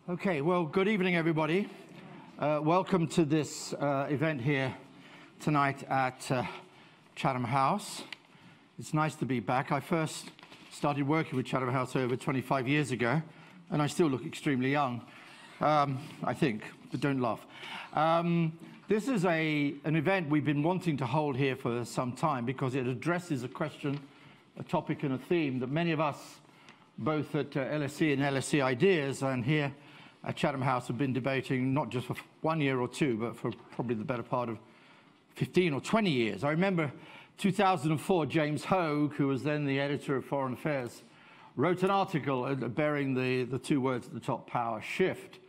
Okay, well, good evening, everybody. Welcome to this event here tonight at Chatham House. It's nice to be back. I first started working with Chatham House over 25 years ago, and I still look extremely young, I think, but don't laugh. This is an event we've been wanting to hold here for some time because it addresses a question, a topic, and a theme that many of us, both at LSE and LSE Ideas and here at Chatham House, have been debating not just for 1 year or two, but for probably the better part of 15 or 20 years. I remember 2004, James Hogue, who was then the editor of Foreign Affairs, wrote an article bearing the two words at the top, power shift.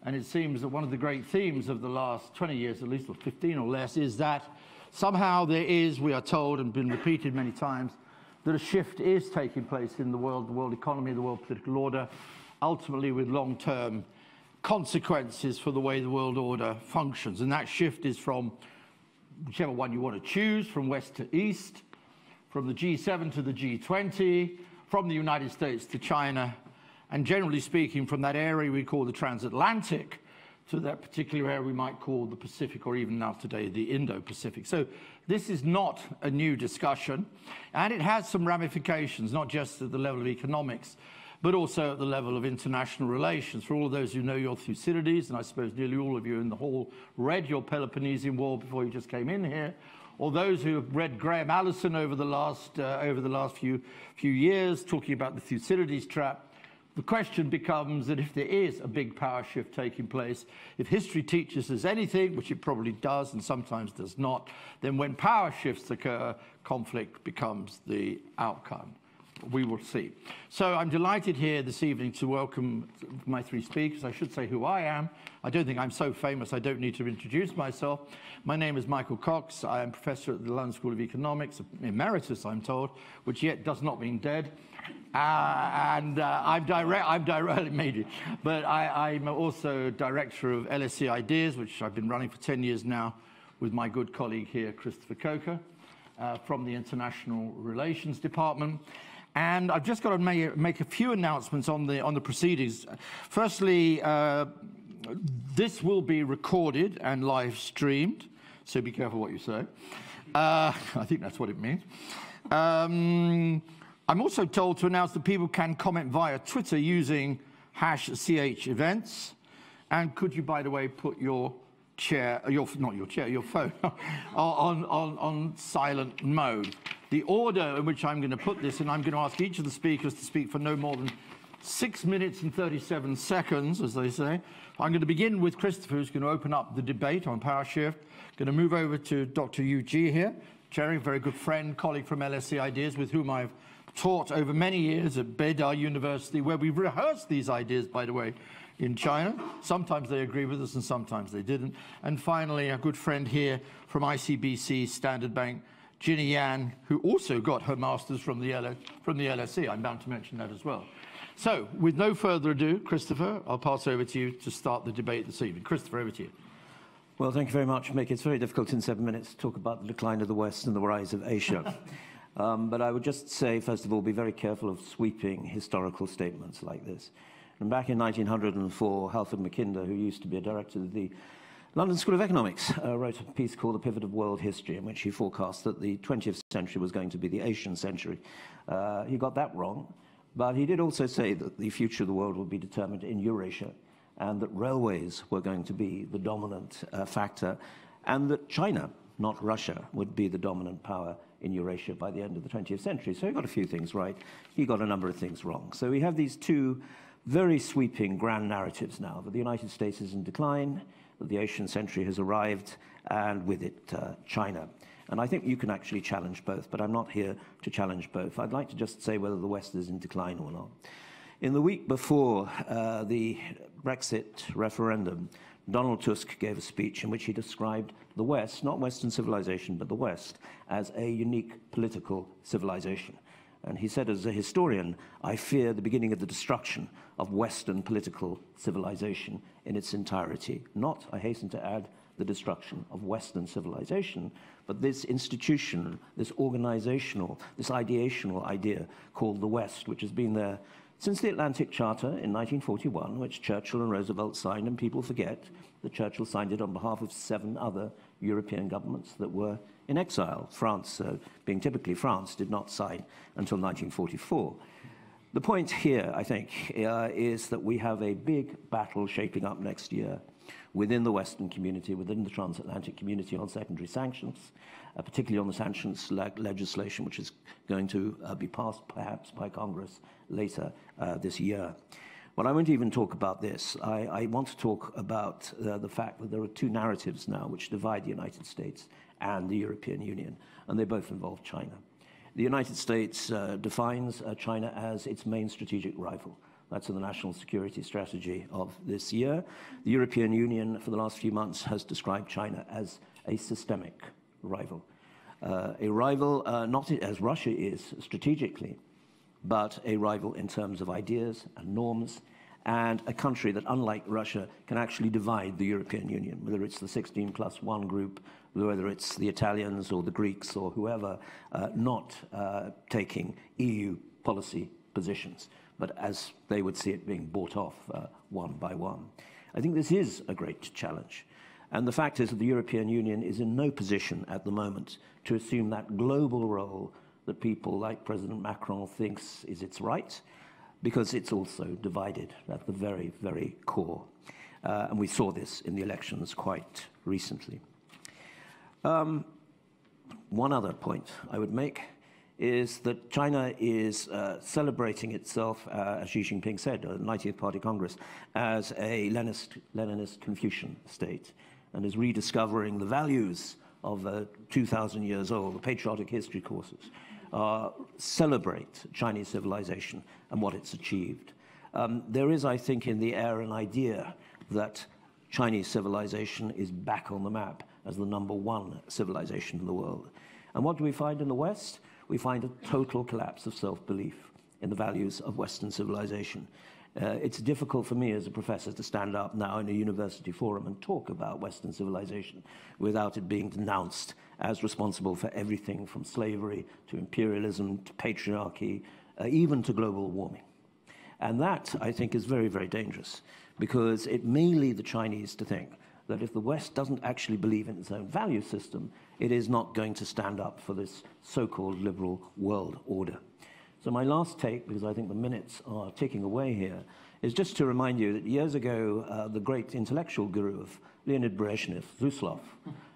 And it seems that one of the great themes of the last 20 years, at least, or 15 or less, is that somehow there is, we are told, and been repeated many times, that a shift is taking place in the world economy, the world political order, ultimately with long-term consequences for the way the world order functions. And that shift is from whichever one you want to choose, from west to east, from the G7 to the G20, from the United States to China, and generally speaking, from that area we call the transatlantic to that particular area we might call the Pacific, or even now today, the Indo-Pacific. So this is not a new discussion, and it has some ramifications, not just at the level of economics, but also at the level of international relations. For all of those who know your Thucydides, and I suppose nearly all of you in the hall read your Peloponnesian War before you just came in here, or those who have read Graham Allison over the last few years, talking about the Thucydides trap, the question becomes that if there is a big power shift taking place, if history teaches us anything, which it probably does and sometimes does not, then when power shifts occur, conflict becomes the outcome. We will see. So I'm delighted here this evening to welcome my three speakers. I should say who I am. I don't think I'm so famous I don't need to introduce myself. My name is Michael Cox. I am professor at the London School of Economics, emeritus, I'm told, which yet does not mean dead. I'm also director of LSE Ideas, which I've been running for 10 years now with my good colleague here, Christopher Coker, from the International Relations Department. And I've just got to make a few announcements on the proceedings. Firstly, this will be recorded and live streamed, so be careful what you say. I think that's what it means. I'm also told to announce that people can comment via Twitter using #CHEvents. And could you, by the way, put your phone on silent mode. The order in which I'm going to put this, and I'm going to ask each of the speakers to speak for no more than 6 minutes and 37 seconds, as they say. I'm going to begin with Christopher, who's going to open up the debate on power shift. Going to move over to Dr. Yu here, Cherry, a very good friend, colleague from LSE Ideas, with whom I've taught over many years at Beida University, where we've rehearsed these ideas, by the way, in China. Sometimes they agree with us and sometimes they didn't. And finally, a good friend here from Standard Bank, Ginny Yan, who also got her master's from the LSE. I'm bound to mention that as well. So, with no further ado, Christopher, I'll pass over to you to start the debate this evening. Christopher, over to you. Well, thank you very much, Mick. It's very difficult in 7 minutes to talk about the decline of the West and the rise of Asia. But I would just say, first of all, be very careful of sweeping historical statements like this. And back in 1904, Halford Mackinder, who used to be a director of the London School of Economics, wrote a piece called The Pivot of World History, in which he forecast that the 20th century was going to be the Asian century. He got that wrong, but he did also say that the future of the world would be determined in Eurasia, and that railways were going to be the dominant factor, and that China, not Russia, would be the dominant power in Eurasia by the end of the 20th century. So he got a few things right. He got a number of things wrong. So we have these two very sweeping grand narratives now, that the United States is in decline, that the Asian century has arrived, and with it, China. And I think you can actually challenge both, but I'm not here to challenge both. I'd like to just say whether the West is in decline or not. In the week before the Brexit referendum, Donald Tusk gave a speech in which he described the West, not Western civilization, but the West, as a unique political civilization. And he said, as a historian, I fear the beginning of the destruction of Western political civilization in its entirety. Not, I hasten to add, the destruction of Western civilization, but this institution, this organizational, this ideational idea called the West, which has been there Since the Atlantic Charter in 1941, which Churchill and Roosevelt signed, and people forget that Churchill signed it on behalf of 7 other European governments that were in exile. France, being typically France, did not sign until 1944. The point here, I think, is that we have a big battle shaping up next year within the Western community, within the transatlantic community on secondary sanctions, particularly on the sanctions legislation, which is going to be passed perhaps by Congress later this year. But I won't even talk about this. I want to talk about the fact that there are 2 narratives now which divide the United States and the European Union, and they both involve China. The United States defines China as its main strategic rival. That's in the national security strategy of this year. The European Union, for the last few months, has described China as a systemic rival. A rival not as Russia is strategically, but a rival in terms of ideas and norms, and a country that, unlike Russia, can actually divide the European Union, whether it's the 16+1 group, whether it's the Italians or the Greeks or whoever, not taking EU policy positions, but as they would see it, being bought off one by one. I think this is a great challenge. And the fact is that the European Union is in no position at the moment to assume that global role that people like President Macron thinks is its right, because it's also divided at the very, very core. And we saw this in the elections quite recently. One other point I would make is that China is celebrating itself, as Xi Jinping said at the 90th Party Congress, as a Leninist Confucian state, and is rediscovering the values of 2,000 years old. The patriotic history courses celebrate Chinese civilization and what it's achieved. There is, I think, in the air an idea that Chinese civilization is back on the map as the #1 civilization in the world. And what do we find in the West? We find a total collapse of self-belief in the values of Western civilization. It's difficult for me as a professor to stand up now in a university forum and talk about Western civilization without it being denounced as responsible for everything from slavery to imperialism to patriarchy, even to global warming. And that, I think, is very, very dangerous, because it may lead the Chinese to think that if the West doesn't actually believe in its own value system, it is not going to stand up for this so-called liberal world order. So my last take, because I think the minutes are ticking away here, is just to remind you that years ago, the great intellectual guru of Leonid Brezhnev, Zuslov,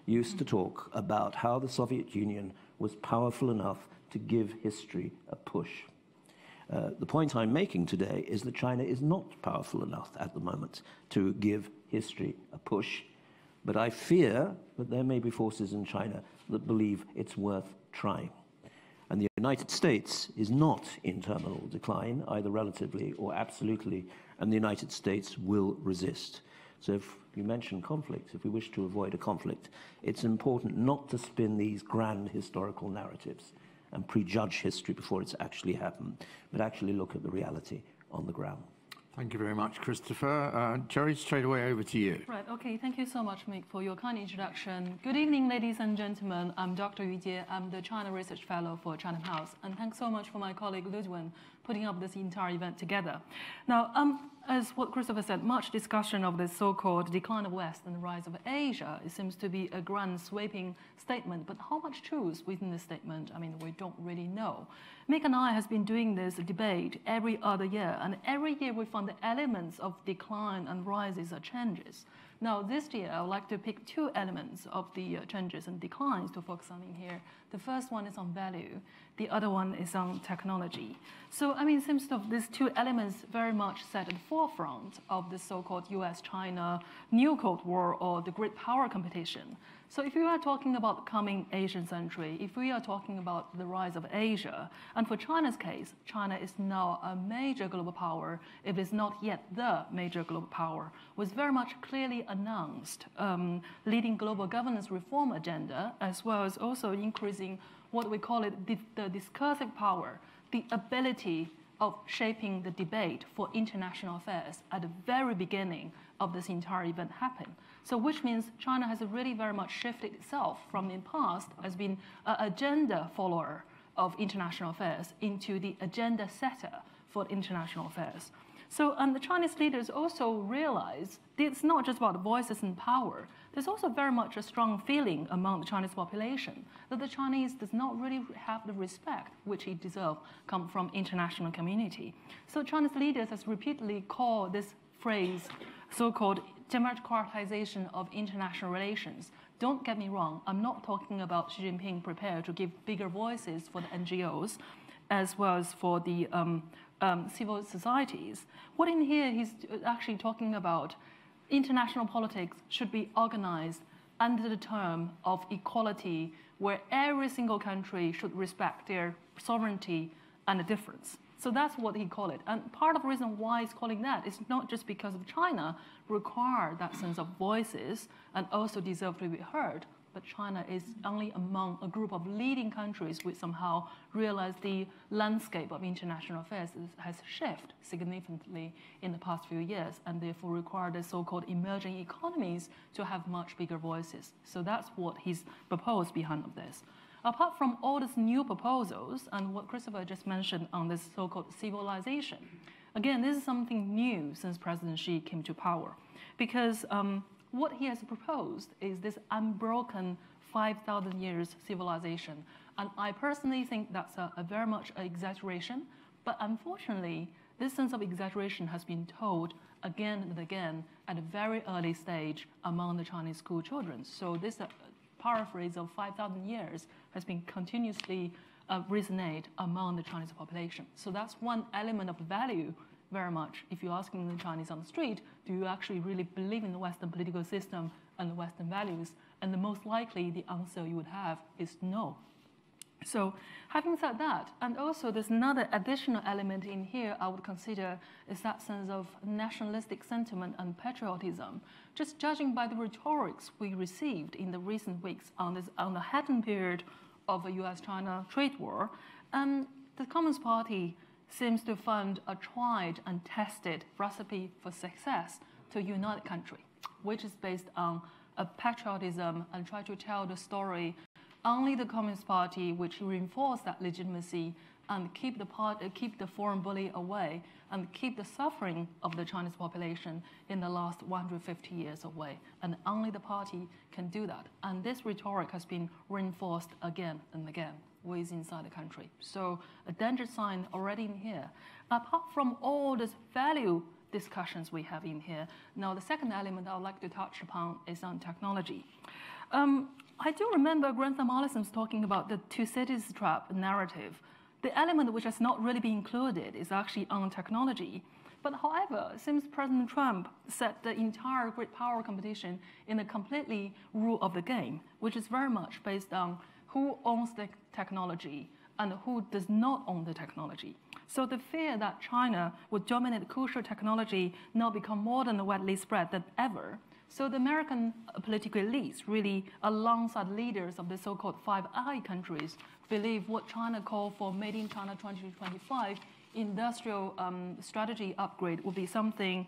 used to talk about how the Soviet Union was powerful enough to give history a push. The point I'm making today is that China is not powerful enough at the moment to give history a push, but I fear that there may be forces in China that believe it's worth trying. And the United States is not in terminal decline, either relatively or absolutely, and the United States will resist. So if you mention conflict, if we wish to avoid a conflict, it's important not to spin these grand historical narratives and prejudge history before it's actually happened, but actually look at the reality on the ground. Thank you very much, Christopher. Jerry, straight away over to you. Right, okay, thank you so much, Mick, for your kind introduction. Good evening, ladies and gentlemen. I'm Dr. Yu Jie. I'm the China Research Fellow for Chatham House. And thanks so much for my colleague Ludwin putting up this entire event together. Now, as what Christopher said, much discussion of this so-called decline of West and the rise of Asia. It seems to be a grand sweeping statement, but how much truth within this statement? I mean, we don't really know. Mick and I has been doing this debate every other year, and every year we find the elements of decline and rises or changes. Now, this year, I would like to pick 2 elements of the changes and declines to focus on in here. The first one is on value. The other one is on technology. So, I mean, it seems that these 2 elements very much set at the forefront of the so-called US-China New Cold War or the great power competition. So if we are talking about the coming Asian century, if we are talking about the rise of Asia, and for China's case, China is now a major global power, if it's not yet the major global power, was very much clearly announced, leading global governance reform agenda, as well as also increasing what we call it the discursive power, the ability of shaping the debate for international affairs at the very beginning of this entire event happen. So which means China has really very much shifted itself from in the past as being an agenda follower of international affairs into the agenda setter for international affairs. So, and the Chinese leaders also realize it's not just about voices and power. There's also very much a strong feeling among the Chinese population that the Chinese does not really have the respect which it deserves come from international community. So Chinese leaders has repeatedly called this phrase so-called democratization of international relations. Don't get me wrong, I'm not talking about Xi Jinping prepared to give bigger voices for the NGOs as well as for the civil societies. What in here he's actually talking about international politics should be organized under the term of equality, where every single country should respect their sovereignty and the difference. So that's what he called it. And part of the reason why he's calling that is not just because of China require that sense of voices and also deserve to be heard, but China is only among a group of leading countries which somehow realize the landscape of international affairs has shifted significantly in the past few years and therefore require the so-called emerging economies to have much bigger voices. So that's what he's proposed behind of this. Apart from all these new proposals and what Christopher just mentioned on this so-called civilization, again, this is something new since President Xi came to power because what he has proposed is this unbroken 5,000 years civilization. And I personally think that's a very much an exaggeration. But unfortunately, this sense of exaggeration has been told again and again at a very early stage among the Chinese school children. So this paraphrase of 5,000 years has been continuously resonate among the Chinese population. So that's one element of value very much. If you're asking the Chinese on the street, do you actually really believe in the Western political system and the Western values? And the most likely the answer you would have is no. So having said that, and also there's another additional element in here I would consider is that sense of nationalistic sentiment and patriotism. Just judging by the rhetorics we received in the recent weeks on the heightened period of a US-China trade war, the Communist Party seems to find a tried and tested recipe for success to unite the country, which is based on a patriotism and try to tell the story only the Communist Party, which reinforce that legitimacy and keep the foreign bully away and keep the suffering of the Chinese population in the last 150 years away. And only the party can do that. And this rhetoric has been reinforced again and again ways inside the country. So a danger sign already in here. Apart from all these value discussions we have in here, now the second element I would like to touch upon is on technology. I do remember Grantham Allison's talking about the Thucydides trap narrative. The element which has not really been included is actually on technology. But however, since President Trump set the entire great power competition in a completely rule of the game, which is very much based on who owns the technology and who does not own the technology. So the fear that China would dominate crucial technology now become more than widely spread than ever. So the American political elites really, alongside leaders of the so-called Five Eye countries, believe what China called for Made in China 2025 industrial strategy upgrade will be something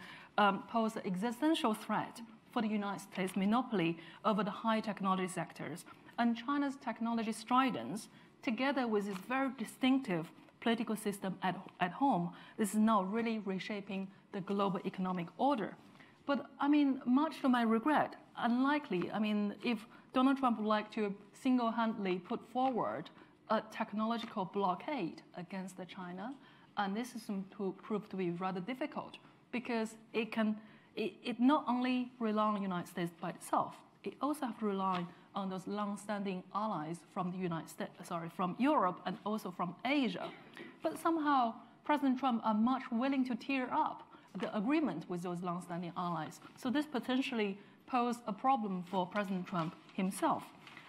pose an existential threat for the United States monopoly over the high technology sectors. And China's technology stridence, together with its very distinctive political system at home, this is now really reshaping the global economic order. But I mean, much to my regret, unlikely. I mean, if Donald Trump would like to single-handedly put forward a technological blockade against China, and this is to prove to be rather difficult because it not only rely on the United States by itself, it also have to rely on those long-standing allies from the from Europe and also from Asia. But somehow, President Trump are much willing to tear up the agreement with those long-standing allies. So this potentially poses a problem for President Trump himself.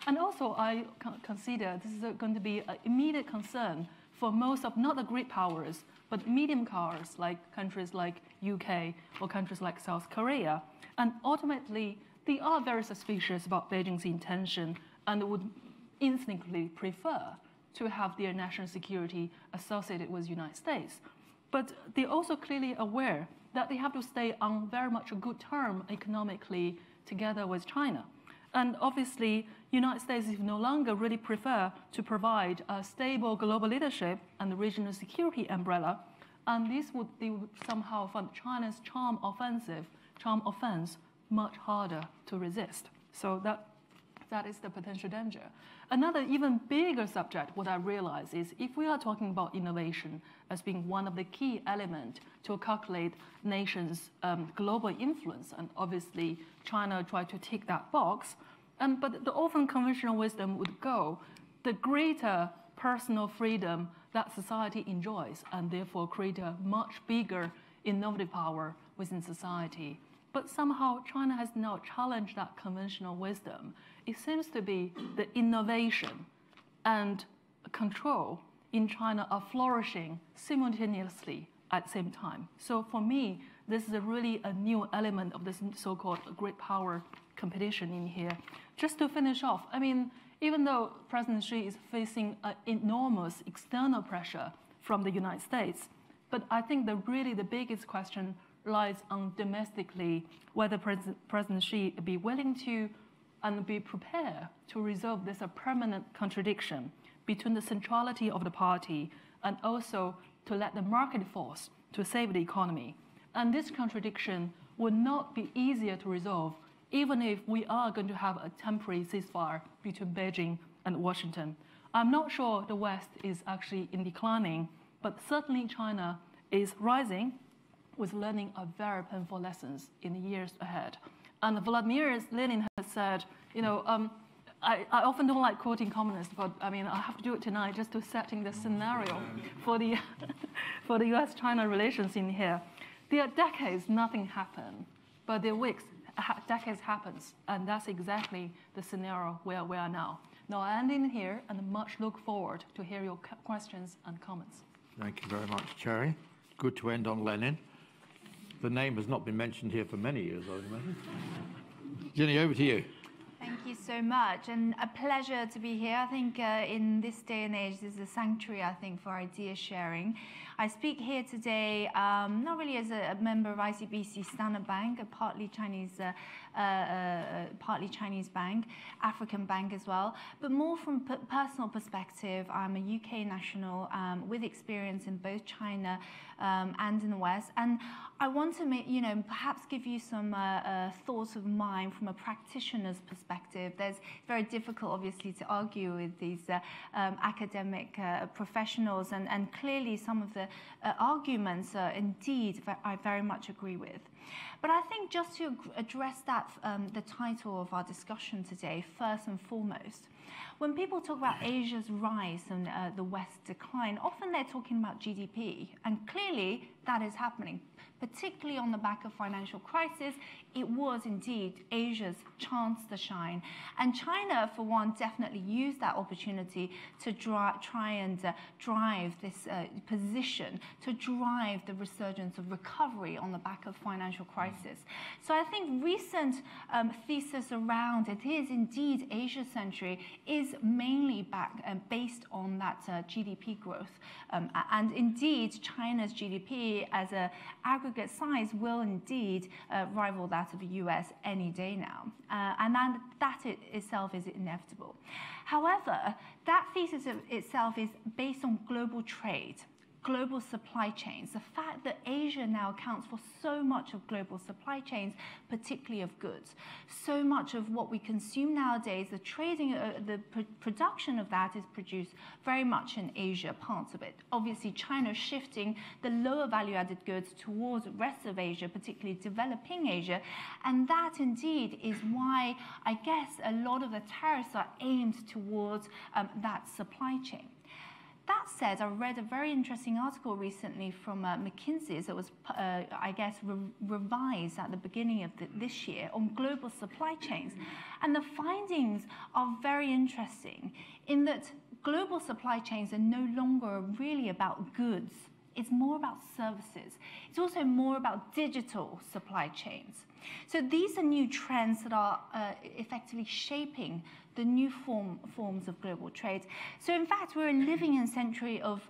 And also, I consider this is going to be an immediate concern for most of not the great powers, but medium powers like countries like UK or countries like South Korea. And ultimately, they are very suspicious about Beijing's intention and would instinctively prefer to have their national security associated with the United States. But they're also clearly aware that they have to stay on very much a good term economically together with China. And obviously, United States no longer really prefer to provide a stable global leadership and the regional security umbrella. And they would somehow find China's charm offense much harder to resist. So that is the potential danger. Another even bigger subject, what I realize is if we are talking about innovation as being one of the key elements to calculate nations' global influence, and obviously China tried to tick that box, but the often conventional wisdom would go, the greater personal freedom that society enjoys, and therefore create a much bigger innovative power within society. But somehow China has now challenged that conventional wisdom. It seems to be the innovation and control in China are flourishing simultaneously at the same time. So for me, this is really a new element of this so-called great power competition in here. Just to finish off, I mean, even though President Xi is facing enormous external pressure from the United States, but I think really the biggest question lies on domestically whether President Xi be willing to and be prepared to resolve this permanent contradiction between the centrality of the party and also to let the market force to save the economy. And this contradiction would not be easier to resolve even if we are going to have a temporary ceasefire between Beijing and Washington. I'm not sure the West is actually in declining, but certainly China is rising with learning a very painful lessons in the years ahead. And Vladimir Lenin has said, I often don't like quoting communists, but I mean, I have to do it tonight just to setting the scenario for the for the U.S.-China relations in here. There are decades nothing happened, but there are weeks decades happens, and that's exactly the scenario where we are now. Now I end in here, and much look forward to hear your questions and comments. Thank you very much, Cherry. Good to end on Lenin. The name has not been mentioned here for many years, I would imagine. Jenny, over to you. Thank you so much, and a pleasure to be here. I think in this day and age, this is a sanctuary, I think, for idea sharing. I speak here today not really as a member of ICBC Standard Bank, a partly Chinese bank, African bank as well, but more from personal perspective. I'm a UK national with experience in both China and in the West, and I want to perhaps give you some thoughts of mine from a practitioner's perspective. It's very difficult, obviously, to argue with these academic professionals, and clearly some of the arguments, indeed, I very much agree with. But I think just to address that, the title of our discussion today, first and foremost, when people talk about Asia's rise and the West's decline, often they're talking about GDP, and clearly that is happening. Particularly on the back of financial crisis, it was indeed Asia's chance to shine. And China, for one, definitely used that opportunity to try and drive this position, to drive the resurgence of recovery on the back of financial crisis. So I think recent thesis around it is indeed Asia-centric is mainly based on that GDP growth. And indeed, China's GDP as an aggregate size will indeed rival that of the US any day now. And that itself is inevitable. However, that thesis itself is based on global trade, global supply chains, the fact that Asia now accounts for so much of global supply chains, particularly of goods. So much of what we consume nowadays, the trading, the production of that is produced very much in Asia, parts of it. Obviously, China shifting the lower value-added goods towards the rest of Asia, particularly developing Asia. And that indeed is why I guess a lot of the tariffs are aimed towards that supply chain. That said, I read a very interesting article recently from McKinsey's that was, I guess, revised at the beginning of this year on global supply chains. And the findings are very interesting in that global supply chains are no longer really about goods. It's more about services. It's also more about digital supply chains. So these are new trends that are effectively shaping the new forms of global trade. So in fact, we're living in a century of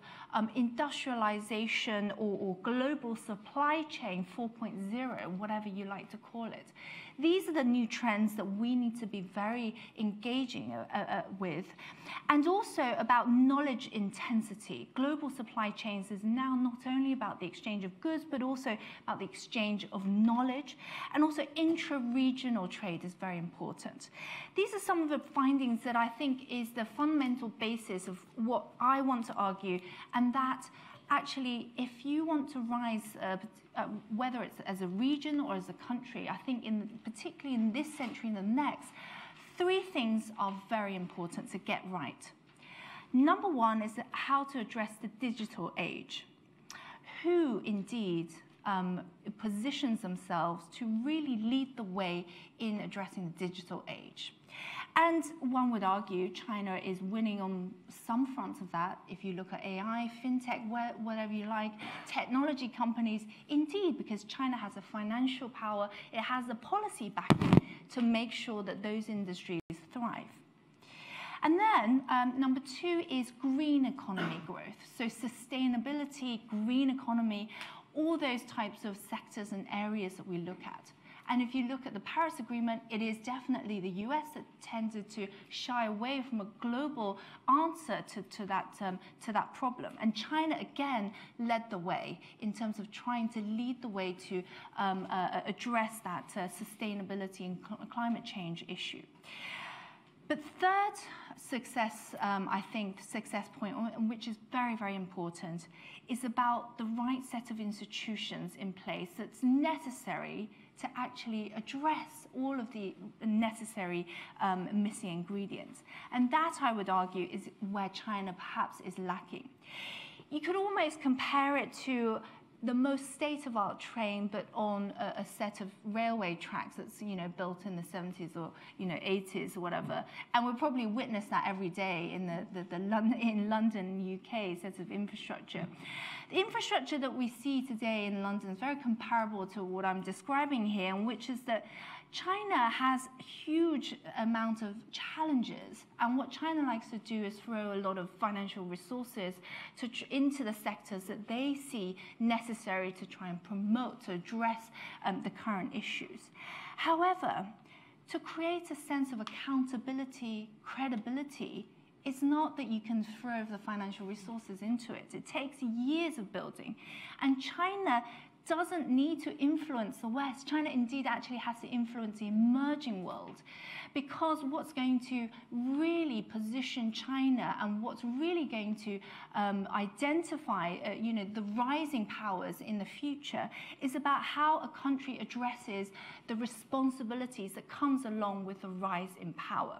industrialization or global supply chain 4.0, whatever you like to call it. These are the new trends that we need to be very engaging with. And also about knowledge intensity. Global supply chains is now not only about the exchange of goods, but also about the exchange of knowledge. And also intra-regional trade is very important. These are some of the findings that I think is the fundamental basis of what I want to argue, and that actually, if you want to rise, whether it's as a region or as a country, I think particularly in this century and the next, three things are very important to get right. Number one is how to address the digital age. Who indeed positions themselves to really lead the way in addressing the digital age? And one would argue China is winning on some fronts of that. If you look at AI, fintech, whatever you like, technology companies, indeed, because China has a financial power, it has the policy backing to make sure that those industries thrive. And then number two is green economy growth. So sustainability, green economy, all those types of sectors and areas that we look at. And if you look at the Paris Agreement, it is definitely the US that tended to shy away from a global answer to that problem. And China, again, led the way in terms of trying to lead the way to address that sustainability and climate change issue. But third I think, success point, which is very, very important, is about the right set of institutions in place that's necessary to actually address all of the necessary missing ingredients. And that, I would argue, is where China perhaps is lacking. You could almost compare it to the most state-of-art train, but on a set of railway tracks that's built in the 70s or 80s or whatever, and we'll probably witness that every day in in London, UK, sets of infrastructure. The infrastructure that we see today in London is very comparable to what I'm describing here, which is that China has a huge amount of challenges, and what China likes to do is throw a lot of financial resources into the sectors that they see necessary to try and promote, to address the current issues. However, to create a sense of accountability, credibility, it's not that you can throw the financial resources into it. It takes years of building, and China doesn't need to influence the West. China indeed actually has to influence the emerging world, because what's going to really position China and what's really going to identify the rising powers in the future is about how a country addresses the responsibilities that comes along with the rise in power.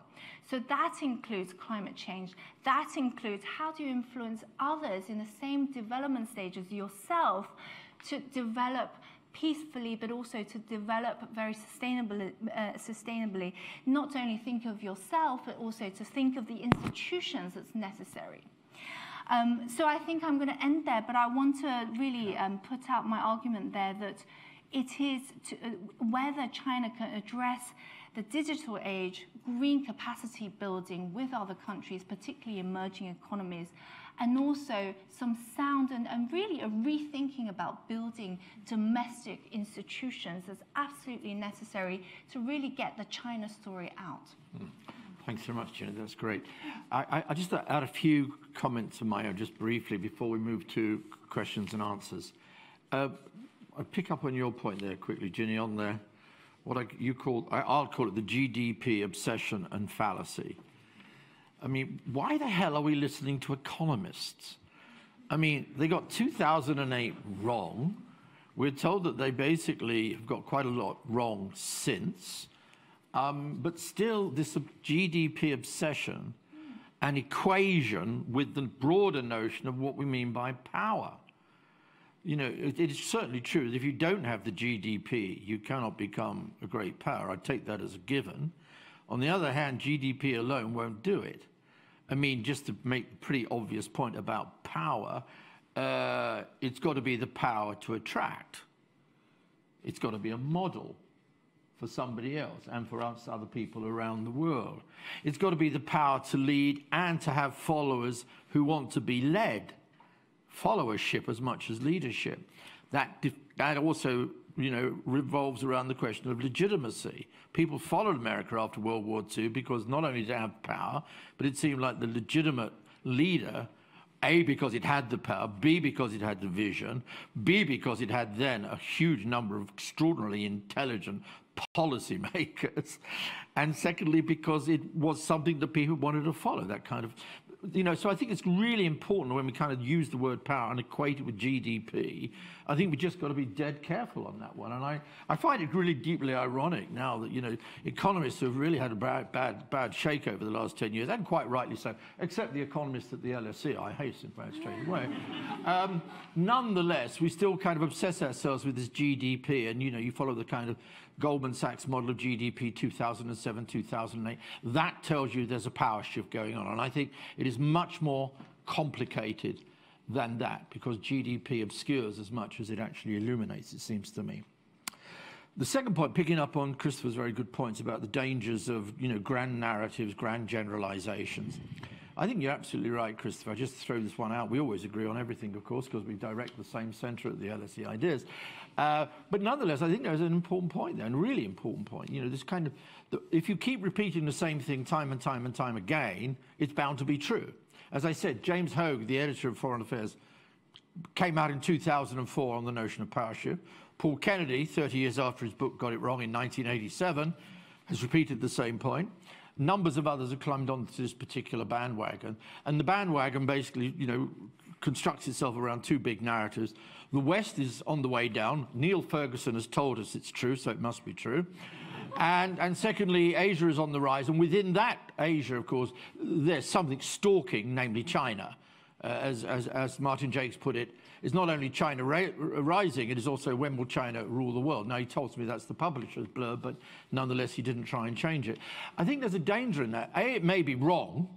So that includes climate change. That includes how do you influence others in the same development stage as yourself to develop peacefully, but also to develop very sustainably. Not only think of yourself, but also to think of the institutions that's necessary. So I think I'm going to end there, but I want to really put out my argument there that it is whether China can address the digital age, green capacity building with other countries, particularly emerging economies, and also some sound and really a rethinking about building domestic institutions that's absolutely necessary to really get the China story out. Thanks so much, Gina. That's great. I just add a few comments of my own, just briefly, before we move to questions and answers. I'll pick up on your point there quickly, Ginny, on the, I'll call it the GDP obsession and fallacy. I mean, why the hell are we listening to economists? I mean, they got 2008 wrong. We're told that they basically have got quite a lot wrong since. But still, this GDP obsession and equation with the broader notion of what we mean by power. It is certainly true that if you don't have the GDP, you cannot become a great power. I take that as a given. On the other hand, GDP alone won't do it. I mean, just to make a pretty obvious point about power, it's got to be the power to attract. It's got to be a model. for somebody else and for us, other people around the world. It's got to be the power to lead and to have followers who want to be led. Followership as much as leadership. That also, revolves around the question of legitimacy. People followed America after World War II because not only did it have power, but it seemed like the legitimate leader, A, because it had the power, B, because it had the vision, B, because it had then a huge number of extraordinarily intelligent policymakers, and secondly, because it was something that people wanted to follow, that kind of, so I think it's really important when we kind of use the word power and equate it with GDP. I think we just got to be dead careful on that one. And I find it really deeply ironic now that, economists have really had a bad shake over the last 10 years, and quite rightly so, except the economists at the LSE, I hasten to say straight away. Nonetheless, we still kind of obsess ourselves with this GDP, and, you follow the kind of Goldman Sachs model of GDP 2007, 2008. That tells you there's a power shift going on. And I think it is much more complicated than that, because GDP obscures as much as it actually illuminates, it seems to me. The second point, picking up on Christopher's very good points about the dangers of, grand narratives, grand generalizations. I think you're absolutely right, Christopher. I just throw this one out. We always agree on everything, of course, because we direct the same center at the LSE ideas. But nonetheless, I think there's an important point there, and a really important point. This kind of, if you keep repeating the same thing time and time and time again, it's bound to be true. As I said, James Hogue, the editor of Foreign Affairs, came out in 2004 on the notion of power shift. Paul Kennedy, 30 years after his book got it wrong in 1987, has repeated the same point. Numbers of others have climbed onto this particular bandwagon. And the bandwagon basically, constructs itself around two big narratives. The West is on the way down. Neil Ferguson has told us it's true, so it must be true. And secondly, Asia is on the rise. And within that Asia, of course, there's something stalking, namely China. As Martin Jakes put it, it's not only China rising, it is also when will China rule the world. Now, he tells me that's the publisher's blurb, but nonetheless, he didn't try and change it. I think there's a danger in that. A, it may be wrong,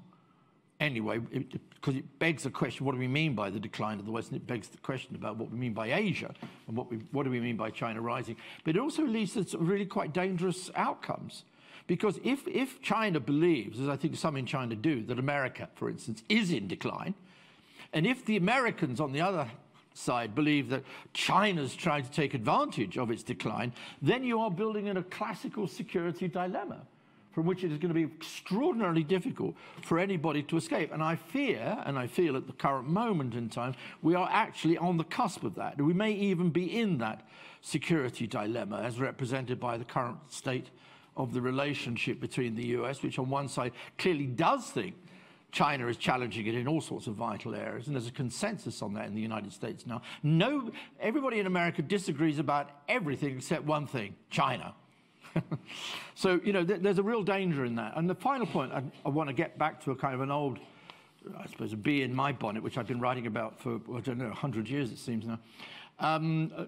anyway, because it begs the question, what do we mean by the decline of the West? And it begs the question about what we mean by Asia, and what do we mean by China rising? But it also leads to some really quite dangerous outcomes. Because if China believes, as I think some in China do, that America, for instance, is in decline, and if the Americans, on the other side, believe that China's trying to take advantage of its decline, then you are building in a classical security dilemma from which it is going to be extraordinarily difficult for anybody to escape. And I fear, and I feel at the current moment in time, we are actually on the cusp of that. We may even be in that security dilemma as represented by the current state of the relationship between the US, which on one side clearly does think China is challenging it in all sorts of vital areas, and there's a consensus on that in the United States now. Everybody in America disagrees about everything except one thing, China. So, there's a real danger in that. And the final point, I want to get back to a kind of an old, I suppose, a bee in my bonnet, which I've been writing about for, I don't know, 100 years it seems now.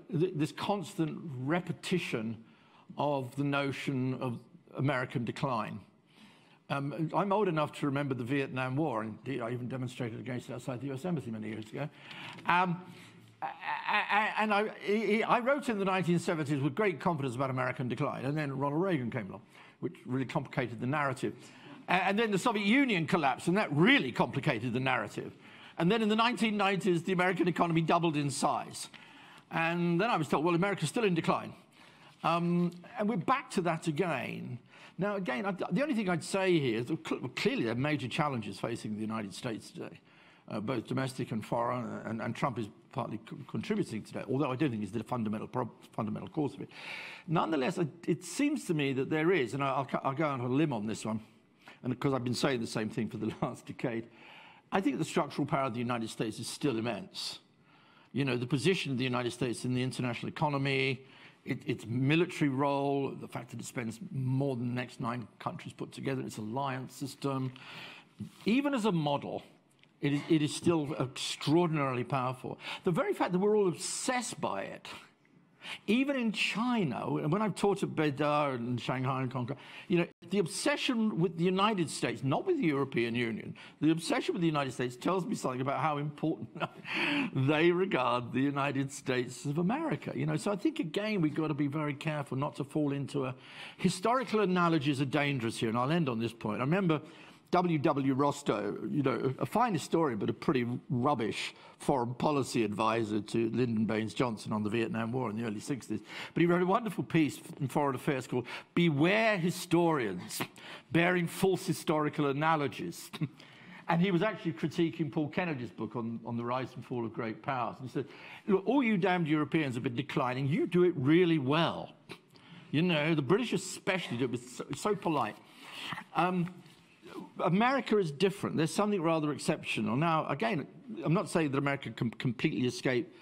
This constant repetition of the notion of American decline. I'm old enough to remember the Vietnam War. Indeed, I even demonstrated against it outside the US Embassy many years ago. And I wrote in the 1970s with great confidence about American decline. And then Ronald Reagan came along, which really complicated the narrative. And then the Soviet Union collapsed, and that really complicated the narrative. And then in the 1990s, the American economy doubled in size. And then I was told, well, America's still in decline. And we're back to that again. Now, again, the only thing I'd say here is that clearly there are major challenges facing the United States today, both domestic and foreign, and Trump is partly contributing to that, although I don't think he's the fundamental cause of it. Nonetheless, it seems to me that there is, and I'll go on a limb on this one, and because I've been saying the same thing for the last decade, I think the structural power of the United States is still immense. The position of the United States in the international economy, its military role, the fact that it spends more than the next 9 countries put together, its alliance system, even as a model, it is still extraordinarily powerful. The very fact that we're all obsessed by it Even in China, when I've taught at Beidar and Shanghai and Hong Kong, you know, the obsession with the United States, not with the European Union, the obsession with the United States tells me something about how important they regard the United States of America. You know, so I think, again, we've got to be very careful not to fall into a... Historical analogies are dangerous here, and I'll end on this point. I remember W.W. Rostow, you know, a fine historian, but a pretty rubbish foreign policy advisor to Lyndon Baines Johnson on the Vietnam War in the early 60s. But he wrote a wonderful piece in Foreign Affairs called Beware Historians Bearing False Historical Analogies. And he was actually critiquing Paul Kennedy's book on the rise and fall of great powers. And he said, look, all you damned Europeans have been declining. You do it really well. You know, the British especially do it with so polite. America is different. There's something rather exceptional. Now, again, I'm not saying that America can completely escape,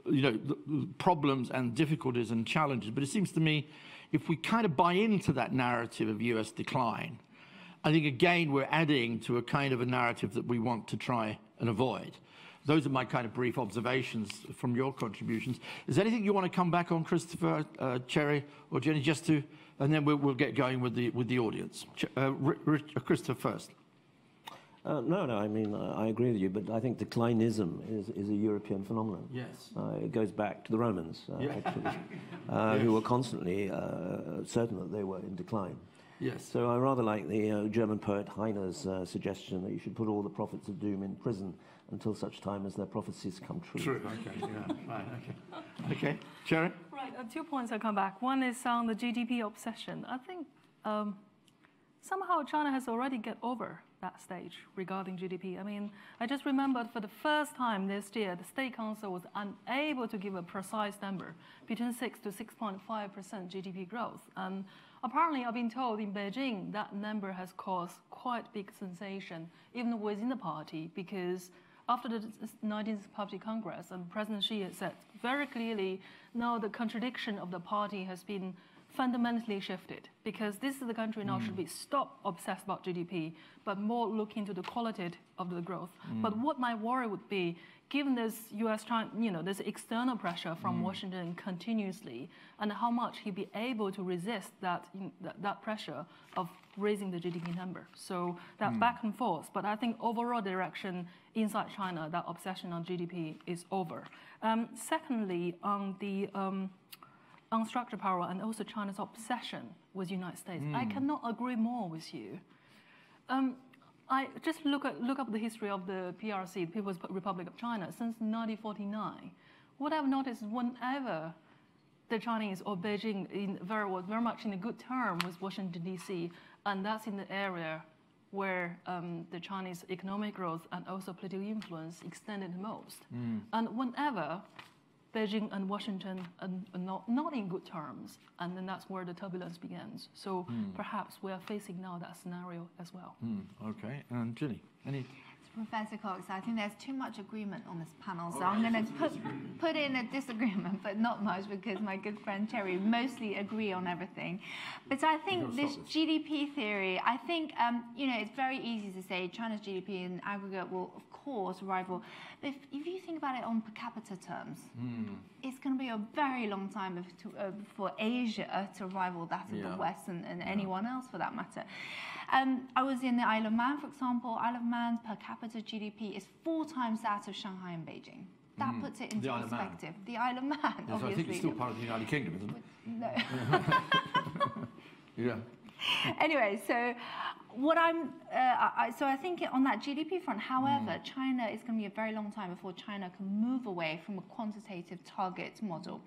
you know, the problems and difficulties and challenges, but it seems to me if we kind of buy into that narrative of US decline, I think, again, we're adding to a kind of a narrative that we want to try and avoid. Those are my kind of brief observations from your contributions. Is there anything you want to come back on, Christopher, Cherry, or Jenny, just to... And then we'll get going with the audience. Christopher first. No, I mean, I agree with you, but I think declinism is a European phenomenon. Yes. It goes back to the Romans, actually, who were constantly certain that they were in decline. Yes. So I rather like the German poet Heine's suggestion that you should put all the prophets of doom in prison until such time as their prophecies come true. True, okay, yeah, right, okay. Okay, Cherry? Right, 2 points I come back. One is on the GDP obsession. I think somehow China has already get over that stage regarding GDP. I mean, I just remembered for the first time this year, the State Council was unable to give a precise number, between 6 to 6.5% GDP growth. And apparently, I've been told in Beijing that number has caused quite big sensation, even within the party, because after the 19th Party Congress, and President Xi has said very clearly, now the contradiction of the party has been fundamentally shifted, because this is the country now should be stop obsessed about GDP, but more look into the quality of the growth. But what my worry would be, given this U.S.-China, you know, there's external pressure from Washington continuously, and how much he'd be able to resist that pressure of raising the GDP number. So that back and forth. But I think overall direction inside China, that obsession on GDP is over. Secondly, on the unstructured power and also China's obsession with the United States, I cannot agree more with you. I just look up the history of the PRC, the People's Republic of China, since 1949. What I've noticed is whenever the Chinese or Beijing was very much in a good term with Washington, D.C., and that's in the area where the Chinese economic growth and also political influence extended the most. And whenever Beijing and Washington are not in good terms, and then that's where the turbulence begins. So perhaps we are facing now that scenario as well. Okay, and Ginny, any? Professor Cox, I think there's too much agreement on this panel, so I'm going to put in a disagreement, but not much, because my good friend Cherry mostly agree on everything. But I think this GDP theory, I think, you know, it's very easy to say China's GDP in aggregate will, of course, rival. But if you think about it on per capita terms, it's going to be a very long time for Asia to rival that of the West and anyone else for that matter. I was in the Isle of Man, for example. Isle of Man's per capita GDP is 4 times that of Shanghai and Beijing. That puts it into perspective. The Isle of Man, obviously. I think it's still part of the United Kingdom, isn't it? No. Yeah. Anyway, so what so I think on that GDP front, however, China is going to be a very long time before China can move away from a quantitative target model,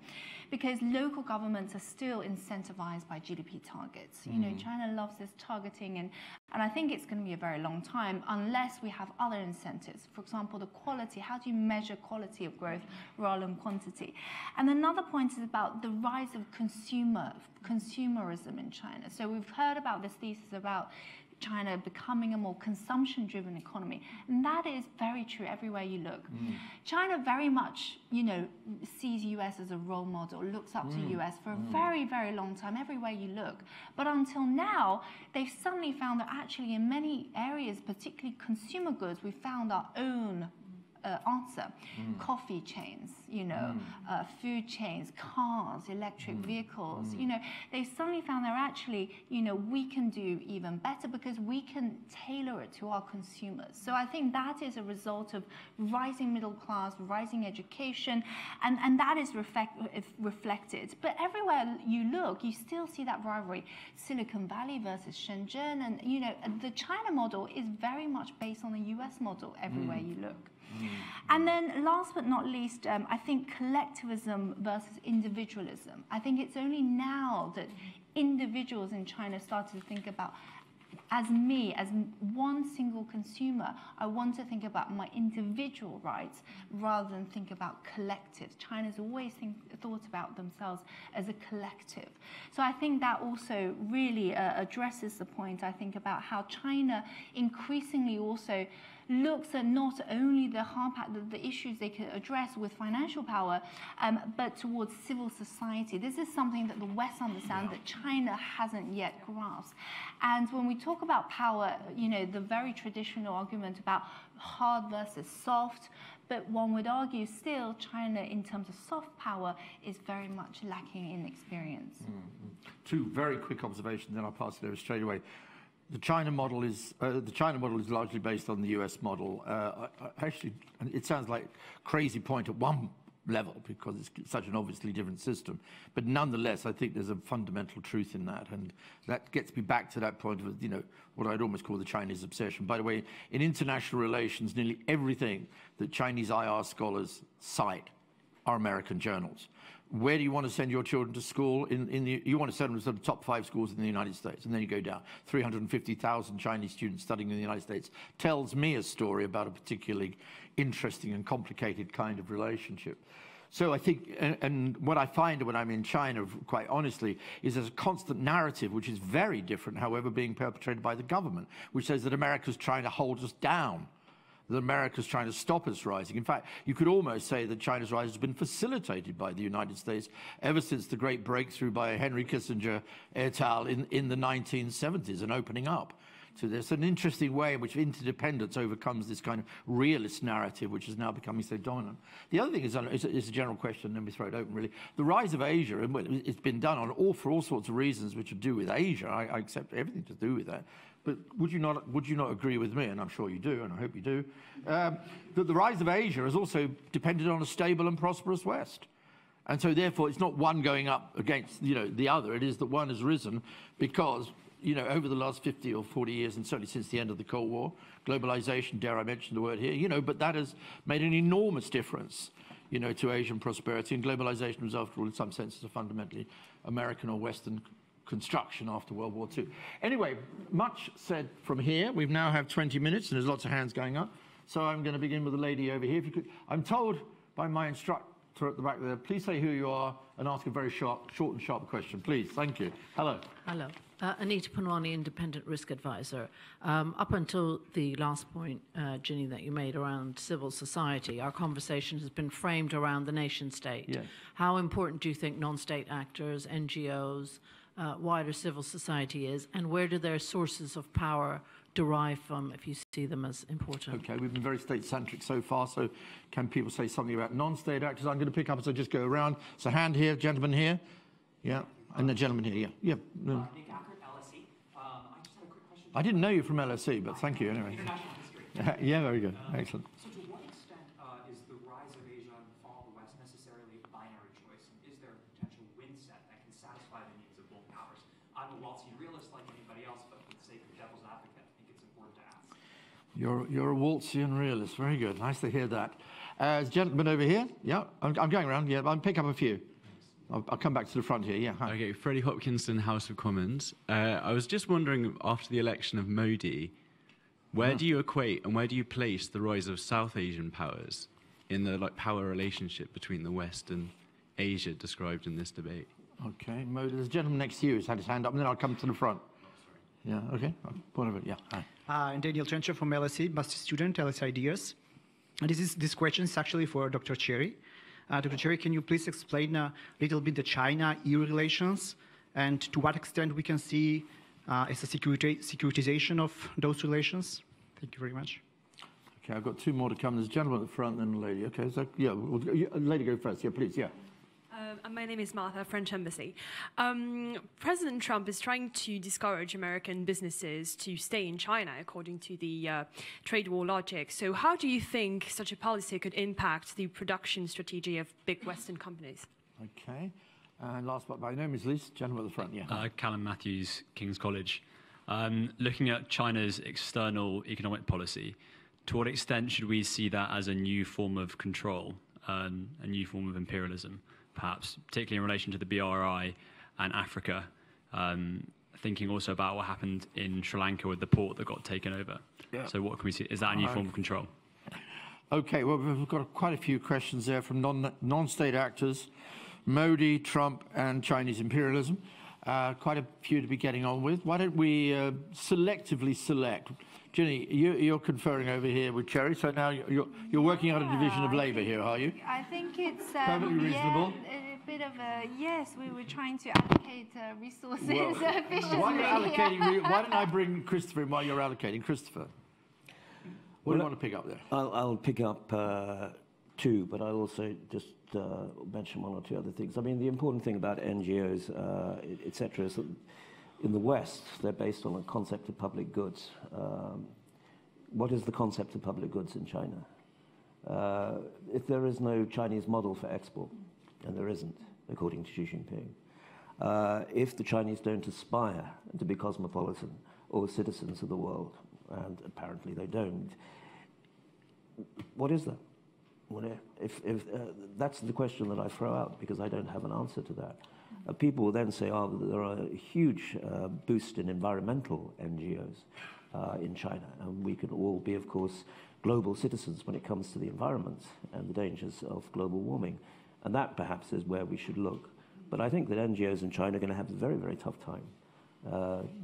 because local governments are still incentivized by GDP targets. You know, China loves this targeting, and I think it's going to be a very long time unless we have other incentives. For example, the quality. How do you measure quality of growth rather than quantity? And another point is about the rise of consumerism in China. So we've heard about this thesis about China becoming a more consumption-driven economy, and that is very true everywhere you look. China very much, you know, sees US as a role model, looks up to US for a very, very long time everywhere you look. But until now, they've suddenly found that actually in many areas, particularly consumer goods, we found our own answer. Coffee chains, food chains, cars, electric vehicles. They suddenly found they're actually, we can do even better because we can tailor it to our consumers. So I think that is a result of rising middle class, rising education, and that is reflected. But everywhere you look, you still see that rivalry. Silicon Valley versus Shenzhen, and the China model is very much based on the US model everywhere you look. And then last but not least, I think collectivism versus individualism. I think it's only now that individuals in China started to think about, as me, as one single consumer, I want to think about my individual rights rather than think about collectives. China's always thought about themselves as a collective. So I think that also really addresses the point, I think, about how China increasingly also looks at not only the issues they could address with financial power, but towards civil society. This is something that the West understands that China hasn't yet grasped. And when we talk about power, the very traditional argument about hard versus soft, but one would argue still China, in terms of soft power, is very much lacking in experience. Two very quick observations, then I'll pass it over straight away. The China model is largely based on the US model. Actually, it sounds like a crazy point at one level because it's such an obviously different system. But nonetheless, I think there's a fundamental truth in that. And that gets me back to that point of, what I'd almost call the Chinese obsession. By the way, in international relations, nearly everything that Chinese IR scholars cite are American journals. Where do you want to send your children to school? You want to send them to the top 5 schools in the United States, and then you go down. 350,000 Chinese students studying in the United States tells me a story about a particularly interesting and complicated kind of relationship. So I think, and what I find when I'm in China, quite honestly, is there's a constant narrative, which is very different, however, being perpetrated by the government, which says that America's trying to hold us down, that America's trying to stop us rising. In fact, you could almost say that China's rise has been facilitated by the United States ever since the great breakthrough by Henry Kissinger et al. in the 1970s and opening up. So there's an interesting way in which interdependence overcomes this kind of realist narrative, which is now becoming so dominant. The other thing is a general question, let me throw it open really. The rise of Asia, it's been done for all sorts of reasons which are to do with Asia. I accept everything to do with that. But would you not agree with me, and I'm sure you do, and I hope you do, that the rise of Asia has also depended on a stable and prosperous West? And so therefore it's not one going up against the other. It is that one has risen because over the last 50 or 40 years, and certainly since the end of the Cold War, globalization, dare I mention the word here, but that has made an enormous difference, to Asian prosperity. And globalization was, after all, in some senses, a fundamentally American or Western construction after World War II. Anyway, much said from here. We now have 20 minutes, and there's lots of hands going up. So I'm going to begin with the lady over here. If you could, I'm told by my instructor at the back there, please say who you are and ask a very short and sharp question, please. Thank you. Hello. Hello. Anita Panwani, Independent Risk Advisor. Up until the last point, Ginny, that you made around civil society, our conversation has been framed around the nation state. Yes. How important do you think non-state actors, NGOs, wider civil society is, and where do their sources of power derive from, if you see them as important? Okay, we've been very state-centric so far, so can people say something about non-state actors? I'm going to pick up as I just go around. So hand here, gentleman here. Yeah, and the gentleman here, yeah. Nick Ackert, LSE. I just had a quick question. I didn't know you from LSE, but thank you anyway. International history. Yeah, very good. Excellent. So to what extent is the rise of Asia and the fall of the West necessarily a binary choice? And is there a potential win set that can satisfy the needs of both powers? I'm a Waltzian realist like anybody else, but for the sake of devil's advocate, I think it's important to ask. You're a Waltzian realist. Very good. Nice to hear that. Gentleman over here. Yeah, I'm going around. Yeah, I'll pick up a few. I'll come back to the front here. Yeah. Hi. Okay, Freddie Hopkinson, House of Commons. I was just wondering, after the election of Modi, where do you equate and where do you place the rise of South Asian powers in the power relationship between the West and Asia described in this debate? Okay, Modi. There's a gentleman next to you who's had his hand up, and then I'll come to the front. Yeah. Okay. Point of it. Yeah. Hi. I'm Daniel Trencher from LSE, master student, LSE Ideas. And this question is actually for Dr. Cherry. Dr. Cherry, can you please explain a little bit the China-EU relations and to what extent we can see as a securitization of those relations? Thank you very much. Okay, I've got two more to come. There's a gentleman at the front, then a lady. Okay, so yeah, lady go first. Yeah, please. Yeah. My name is Martha, French Embassy. President Trump is trying to discourage American businesses to stay in China, according to the trade war logic. So how do you think such a policy could impact the production strategy of big Western companies? Okay. And last but by no means least, gentleman at the front, yeah. Callum Matthews, King's College. Looking at China's external economic policy, to what extent should we see that as a new form of control, a new form of imperialism? Perhaps, particularly in relation to the BRI and Africa, thinking also about what happened in Sri Lanka with the port that got taken over. Yeah. So what can we see? Is that a new form of control? Okay, well, we've got quite a few questions there from non-state actors, Modi, Trump, and Chinese imperialism. Quite a few to be getting on with. Why don't we selectively select? Ginny, you're conferring over here with Cherry, so now you're working out a division of labour here, are you? I think it's perfectly reasonable. Yeah, a bit of a yes. We were trying to allocate resources efficiently. While you're allocating, why don't I bring Christopher in while you're allocating? Christopher, what do you want to pick up there? I'll pick up two, but I'll also just mention one or two other things. I mean, the important thing about NGOs, etc., is that in the West, they're based on a concept of public goods. What is the concept of public goods in China? If there is no Chinese model for export, and there isn't, according to Xi Jinping, if the Chinese don't aspire to be cosmopolitan or citizens of the world, and apparently they don't, what is that? That's the question that I throw out, because I don't have an answer to that. People will then say, oh, there are a huge boost in environmental NGOs in China, and we can all be, of course, global citizens when it comes to the environment and the dangers of global warming. And that, perhaps, is where we should look. But I think that NGOs in China are going to have a very, very tough time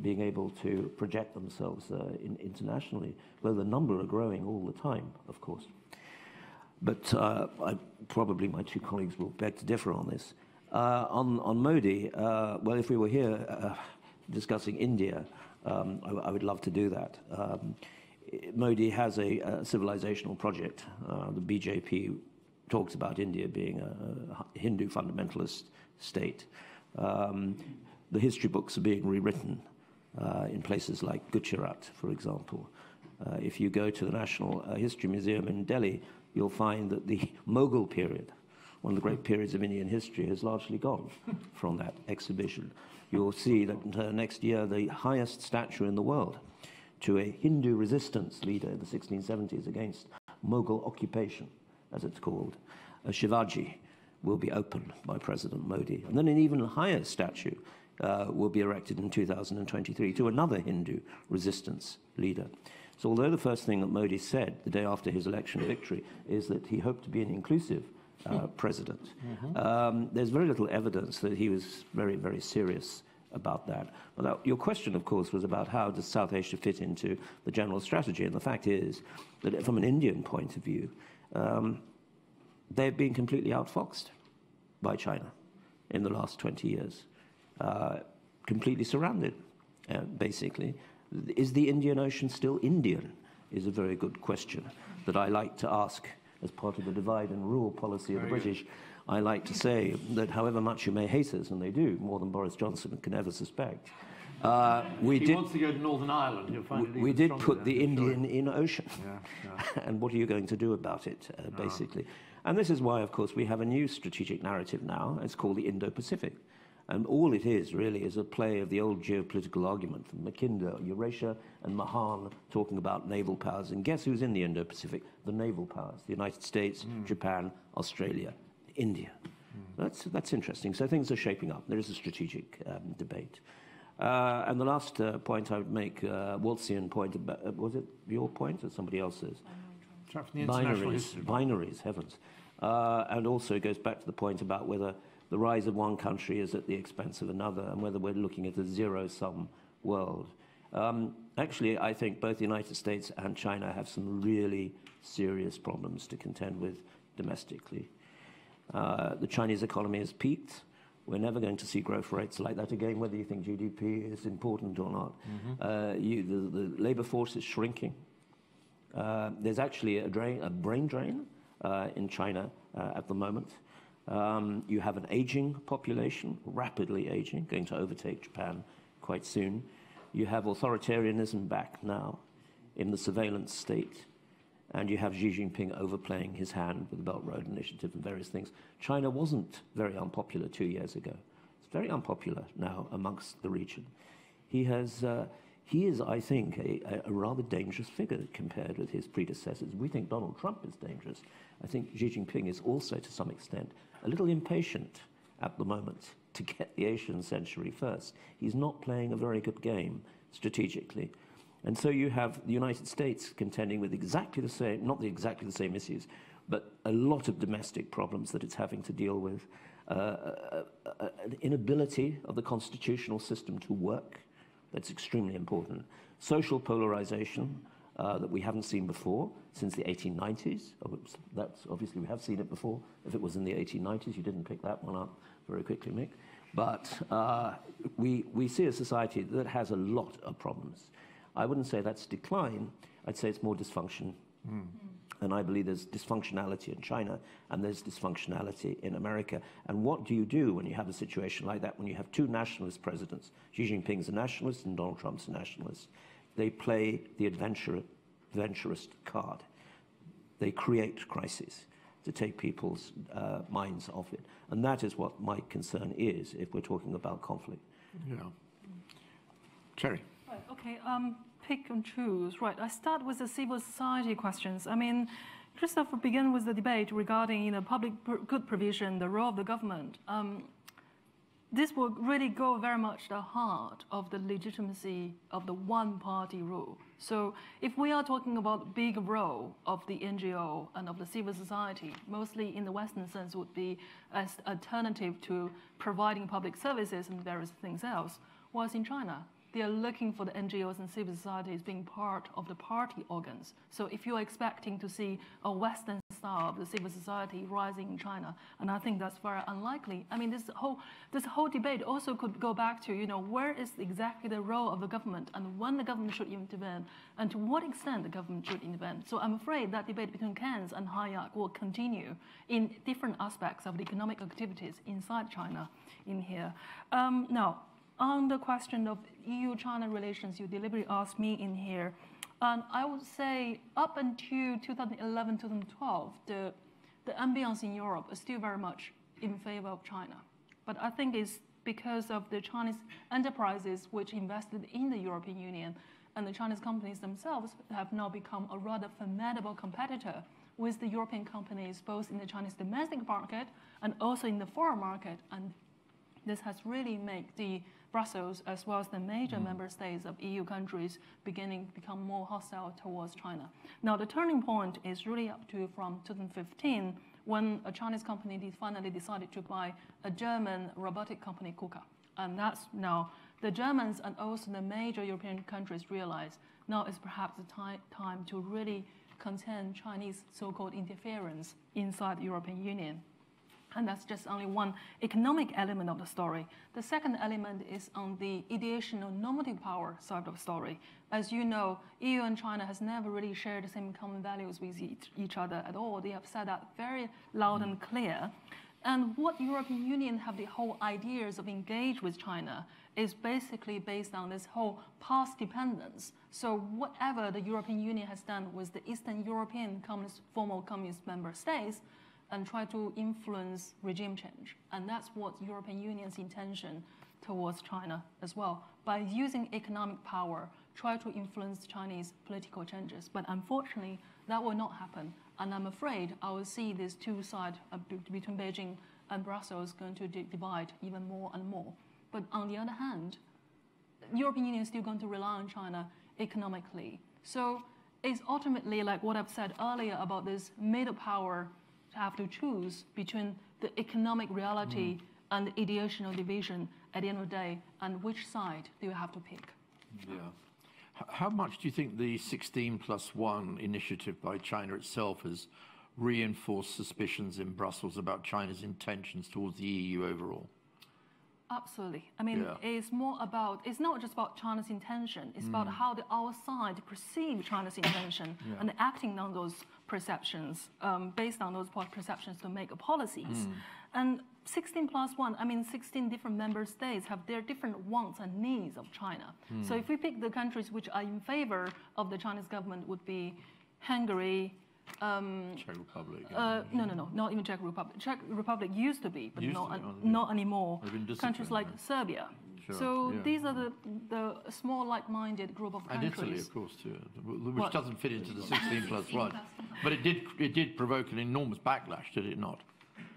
being able to project themselves internationally, though the number are growing all the time, of course. But probably my two colleagues will beg to differ on this. On Modi, well, if we were here discussing India, I would love to do that. Modi has a civilizational project. The BJP talks about India being a Hindu fundamentalist state. The history books are being rewritten in places like Gujarat, for example. If you go to the National History Museum in Delhi, you'll find that the Mughal period, one of the great periods of Indian history, has largely gone from that exhibition. You'll see that next year the highest statue in the world to a Hindu resistance leader in the 1670s against Mughal occupation, as it's called, Shivaji, will be opened by President Modi. And then an even higher statue will be erected in 2023 to another Hindu resistance leader. So although the first thing that Modi said the day after his election victory is that he hoped to be an inclusive president, there's very little evidence that he was very, very serious about that. But your question, of course, was about how does South Asia fit into the general strategy. And the fact is that from an Indian point of view, they've been completely outfoxed by China in the last 20 years, completely surrounded, basically. Is the Indian Ocean still Indian? Is a very good question that I like to ask as part of the divide and rule policy of the British. I like to say that however much you may hate us, and they do, more than Boris Johnson can ever suspect, he wants to go to Northern Ireland. You'll find we did put the Indian in ocean. And what are you going to do about it, basically? And this is why, of course, we have a new strategic narrative now. It's called the Indo-Pacific. And all it is, really, is a play of the old geopolitical argument from Mackinder, Eurasia, and Mahan talking about naval powers. And guess who's in the Indo-Pacific? The naval powers. The United States, Japan, Australia, India. That's interesting. So things are shaping up. There is a strategic debate. And the last point I would make, Waltzian point, about, was it your point or somebody else's? Binaries, heavens. And also it goes back to the point about whether the rise of one country is at the expense of another, and whether we're looking at a zero-sum world. Actually, I think both the United States and China have some really serious problems to contend with domestically. The Chinese economy has peaked. We're never going to see growth rates like that again, whether you think GDP is important or not. The labor force is shrinking. There's actually a brain drain in China at the moment. You have an aging population, rapidly aging, going to overtake Japan quite soon. You have authoritarianism back now in the surveillance state. And you have Xi Jinping overplaying his hand with the Belt Road Initiative and various things. China wasn't very unpopular 2 years ago. It's very unpopular now amongst the region. He is, I think, a rather dangerous figure compared with his predecessors. We think Donald Trump is dangerous. I think Xi Jinping is also, to some extent, a little impatient at the moment to get the Asian century first. He's not playing a very good game strategically. And so you have the United States contending with exactly the same, not exactly the same issues, but a lot of domestic problems that it's having to deal with. An inability of the constitutional system to work, that's extremely important. Social polarization that we haven't seen before since the 1890s. That's obviously, we have seen it before. If it was in the 1890s, you didn't pick that one up very quickly, Mick. But we see a society that has a lot of problems. I wouldn't say that's decline. I'd say it's more dysfunction. And I believe there's dysfunctionality in China and there's dysfunctionality in America. And what do you do when you have a situation like that, when you have two nationalist presidents? Xi Jinping's a nationalist and Donald Trump's a nationalist. They play the adventurist card. They create crises to take people's minds off it. And that is what my concern is if we're talking about conflict. Yeah. Cherry. Right, okay, pick and choose. Right, I start with the civil society questions. I mean, Christopher began with the debate regarding public good provision, the role of the government. This will really go very much the heart of the legitimacy of the one-party rule. So if we are talking about the big role of the NGO and of the civil society, mostly in the Western sense would be as alternative to providing public services and various things else, whilst in China, they are looking for the NGOs and civil society as being part of the party organs. So if you're expecting to see a Western style of the civil society rising in China, and I think that's very unlikely. I mean, this whole debate also could go back to, where is exactly the role of the government and when the government should intervene and to what extent the government should intervene. So I'm afraid that debate between Keynes and Hayek will continue in different aspects of the economic activities inside China in here. Now, on the question of EU-China relations, you deliberately asked me in here. And I would say up until 2011, 2012, the ambience in Europe is still very much in favor of China. But I think it's because of the Chinese enterprises which invested in the European Union and the Chinese companies themselves have now become a rather formidable competitor with the European companies, both in the Chinese domestic market and also in the foreign market. And this has really made the Brussels, as well as the major member states of EU countries, beginning to become more hostile towards China. Now, the turning point is really up to from 2015, when a Chinese company finally decided to buy a German robotic company, KUKA. And that's now the Germans and also the major European countries realize now is perhaps the time to really contain Chinese so-called interference inside the European Union. And that's just only one economic element of the story. The second element is on the ideational normative power side of the story. As you know, EU and China has never really shared the same common values with each other at all. They have said that very loud and clear. And what European Union have the whole ideas of engage with China is basically based on this whole past dependence. So whatever the European Union has done with the Eastern European former communist member states, and try to influence regime change. And that's what European Union's intention towards China as well. By using economic power, try to influence Chinese political changes. But unfortunately, that will not happen. And I'm afraid I will see these two sides between Beijing and Brussels going to divide even more and more. But on the other hand, the European Union is still going to rely on China economically. So it's ultimately like what I've said earlier about this middle power have to choose between the economic reality and the ideational division at the end of the day, and which side do you have to pick? Yeah. How much do you think the 16+1 initiative by China itself has reinforced suspicions in Brussels about China's intentions towards the EU overall? Absolutely. I mean, it's more about, it's not just about China's intention, it's about how our side perceive China's intention and acting on those perceptions, based on those perceptions to make policies. And 16+1, I mean, 16 different member states have their different wants and needs of China. So if we pick the countries which are in favor of the Chinese government would be Hungary, Czech Republic. No, not even Czech Republic. Czech Republic used to be, but not anymore. Countries like Serbia. Sure, so these are the small, like-minded group of countries. And Italy, of course, too, which doesn't fit into the 16+1. But it did provoke an enormous backlash, did it not?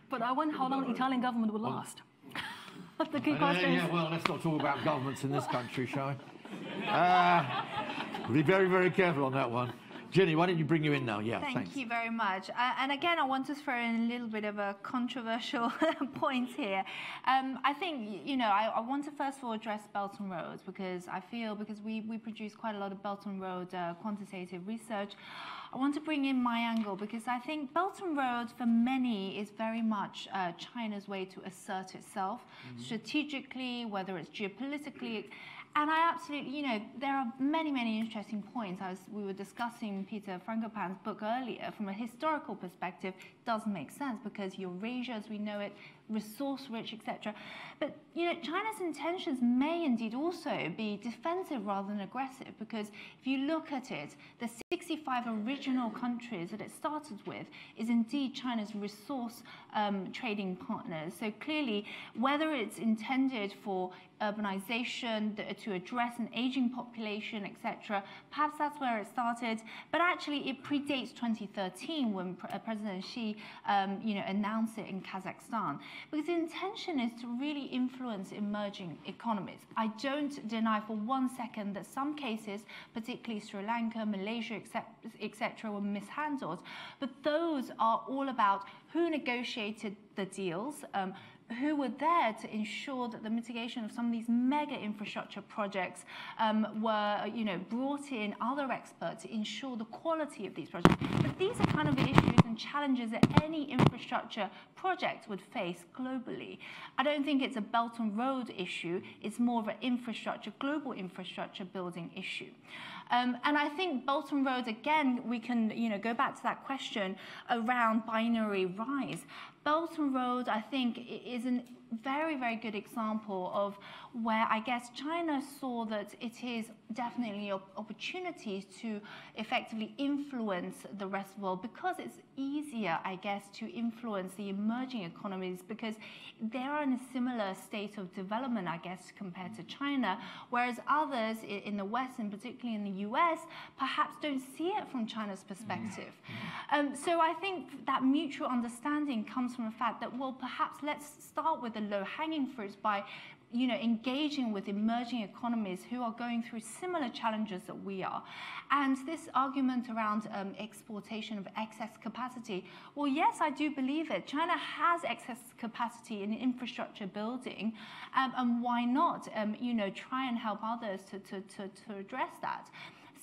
But I wonder how long the Italian government will last. The key question is... well, let's not talk about governments in this country, shall we? Be very, very careful on that one. Jenny, why don't you bring you in now? Yeah, thank you very much. And again, I want to throw in a little bit of a controversial point here. I think, I want to first of all address Belt and Road because I feel, because we produce quite a lot of Belt and Road quantitative research, I want to bring in my angle because I think Belt and Road for many is very much China's way to assert itself strategically, whether it's geopolitically. And I absolutely, there are many, many interesting points. We were discussing Peter Frankopan's book earlier. From a historical perspective, doesn't make sense because Eurasia, as we know it, resource-rich, etc. But, China's intentions may indeed also be defensive rather than aggressive because if you look at it, the 65 original countries that it started with is indeed China's resource trading partners. So clearly, whether it's intended for urbanization, to address an aging population, etc. Perhaps that's where it started, but actually it predates 2013 when President Xi, announced it in Kazakhstan, because the intention is to really influence emerging economies. I don't deny for one second that some cases, particularly Sri Lanka, Malaysia, etc., were mishandled, but those are all about who negotiated the deals, who were there to ensure that the mitigation of some of these mega infrastructure projects were, brought in other experts to ensure the quality of these projects. But these are kind of the issues and challenges that any infrastructure project would face globally. I don't think it's a Belt and Road issue. It's more of an infrastructure, global infrastructure building issue. And I think Belt and Road, again, we can go back to that question around binary rise. Belt and Road, I think, is a very, very good example of where I guess China saw that it is definitely opportunities to effectively influence the rest of the world because it's easier, I guess, to influence the emerging economies because they are in a similar state of development, I guess, compared to China, whereas others in the West, and particularly in the US, perhaps don't see it from China's perspective. So I think that mutual understanding comes from the fact that, well, perhaps let's start with the low-hanging fruits by engaging with emerging economies who are going through similar challenges that we are. And this argument around exportation of excess capacity, well, yes, I do believe it. China has excess capacity in infrastructure building, and why not, try and help others to address that.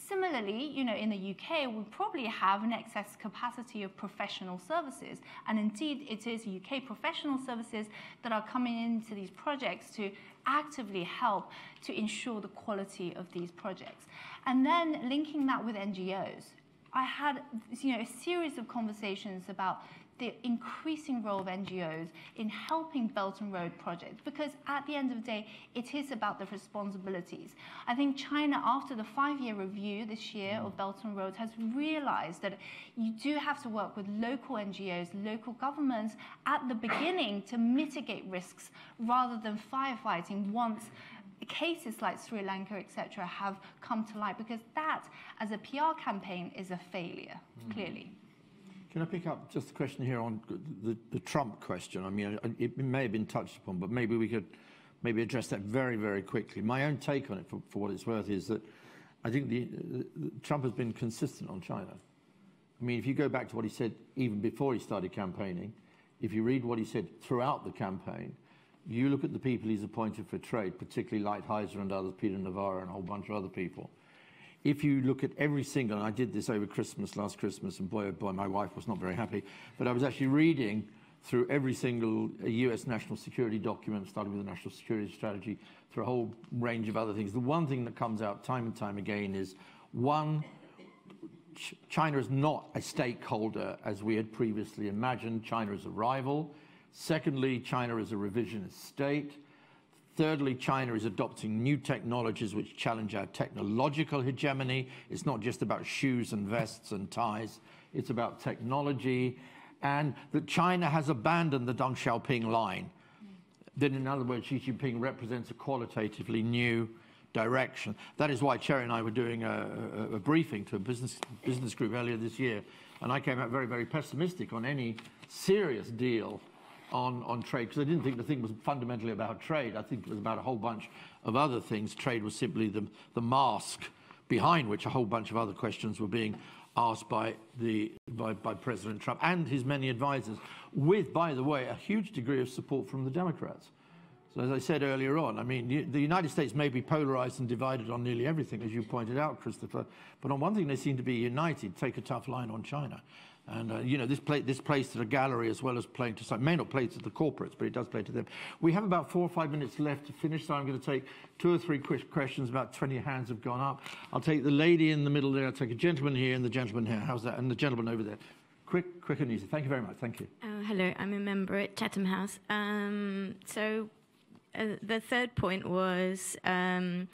Similarly, in the UK, we probably have an excess capacity of professional services. And indeed, it is UK professional services that are coming into these projects to actively help to ensure the quality of these projects. And then linking that with NGOs, I had a series of conversations about the increasing role of NGOs in helping Belt and Road projects, because at the end of the day, it is about the responsibilities. I think China, after the 5-year review this year of Belt and Road, has realized that you do have to work with local NGOs, local governments at the beginning to mitigate risks rather than firefighting once cases like Sri Lanka, etc., have come to light, because that, as a PR campaign, is a failure, clearly. Can I pick up just a question here on the Trump question? I mean, it may have been touched upon, but maybe we could address that very, very quickly. My own take on it, for what it's worth, is that I think Trump has been consistent on China. I mean, if you go back to what he said even before he started campaigning, if you read what he said throughout the campaign, you look at the people he's appointed for trade, particularly Lighthizer and others, Peter Navarro and a whole bunch of other people. If you look at every single, and I did this over Christmas, last Christmas, and boy, oh boy, my wife was not very happy, but I was actually reading through every single US national security document, starting with the national security strategy, through a whole range of other things. The one thing that comes out time and time again is, one, China is not a stakeholder as we had previously imagined. China is a rival. Secondly, China is a revisionist state. Thirdly, China is adopting new technologies which challenge our technological hegemony. It's not just about shoes and vests and ties. It's about technology. And that China has abandoned the Deng Xiaoping line. That, in other words, Xi Jinping represents a qualitatively new direction. That is why Cherry and I were doing a briefing to a business group earlier this year, and I came out very, very pessimistic on any serious deal on trade, because I didn't think the thing was fundamentally about trade. I think it was about a whole bunch of other things. Trade was simply the mask behind which a whole bunch of other questions were being asked by President Trump and his many advisors, with, by the way, a huge degree of support from the Democrats. So as I said earlier on, I mean, the United States may be polarized and divided on nearly everything, as you pointed out, Christopher, but on one thing they seem to be united: take a tough line on China. And, you know, this plays to the gallery as well as playing to some, may not play to the corporates, but it does play to them. We have about 4 or 5 minutes left to finish, so I'm going to take 2 or 3 quick questions. About 20 hands have gone up. I'll take the lady in the middle there, I'll take a gentleman here and the gentleman here. How's that? And the gentleman over there. Quick and easy. Thank you very much. Thank you. Hello, I'm a member at Chatham House. The third point was...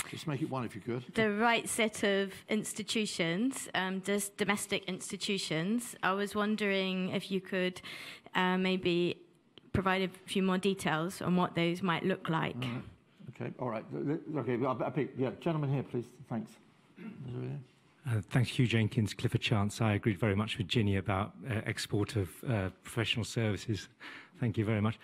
just make it one if you could. The right set of institutions, just domestic institutions. I was wondering if you could maybe provide a few more details on what those might look like. Okay, all right. Okay, I'll pick, yeah, gentleman here, please. Thanks. Thanks, Hugh Jenkins, Clifford Chance. I agreed very much with Ginny about export of professional services. Thank you very much.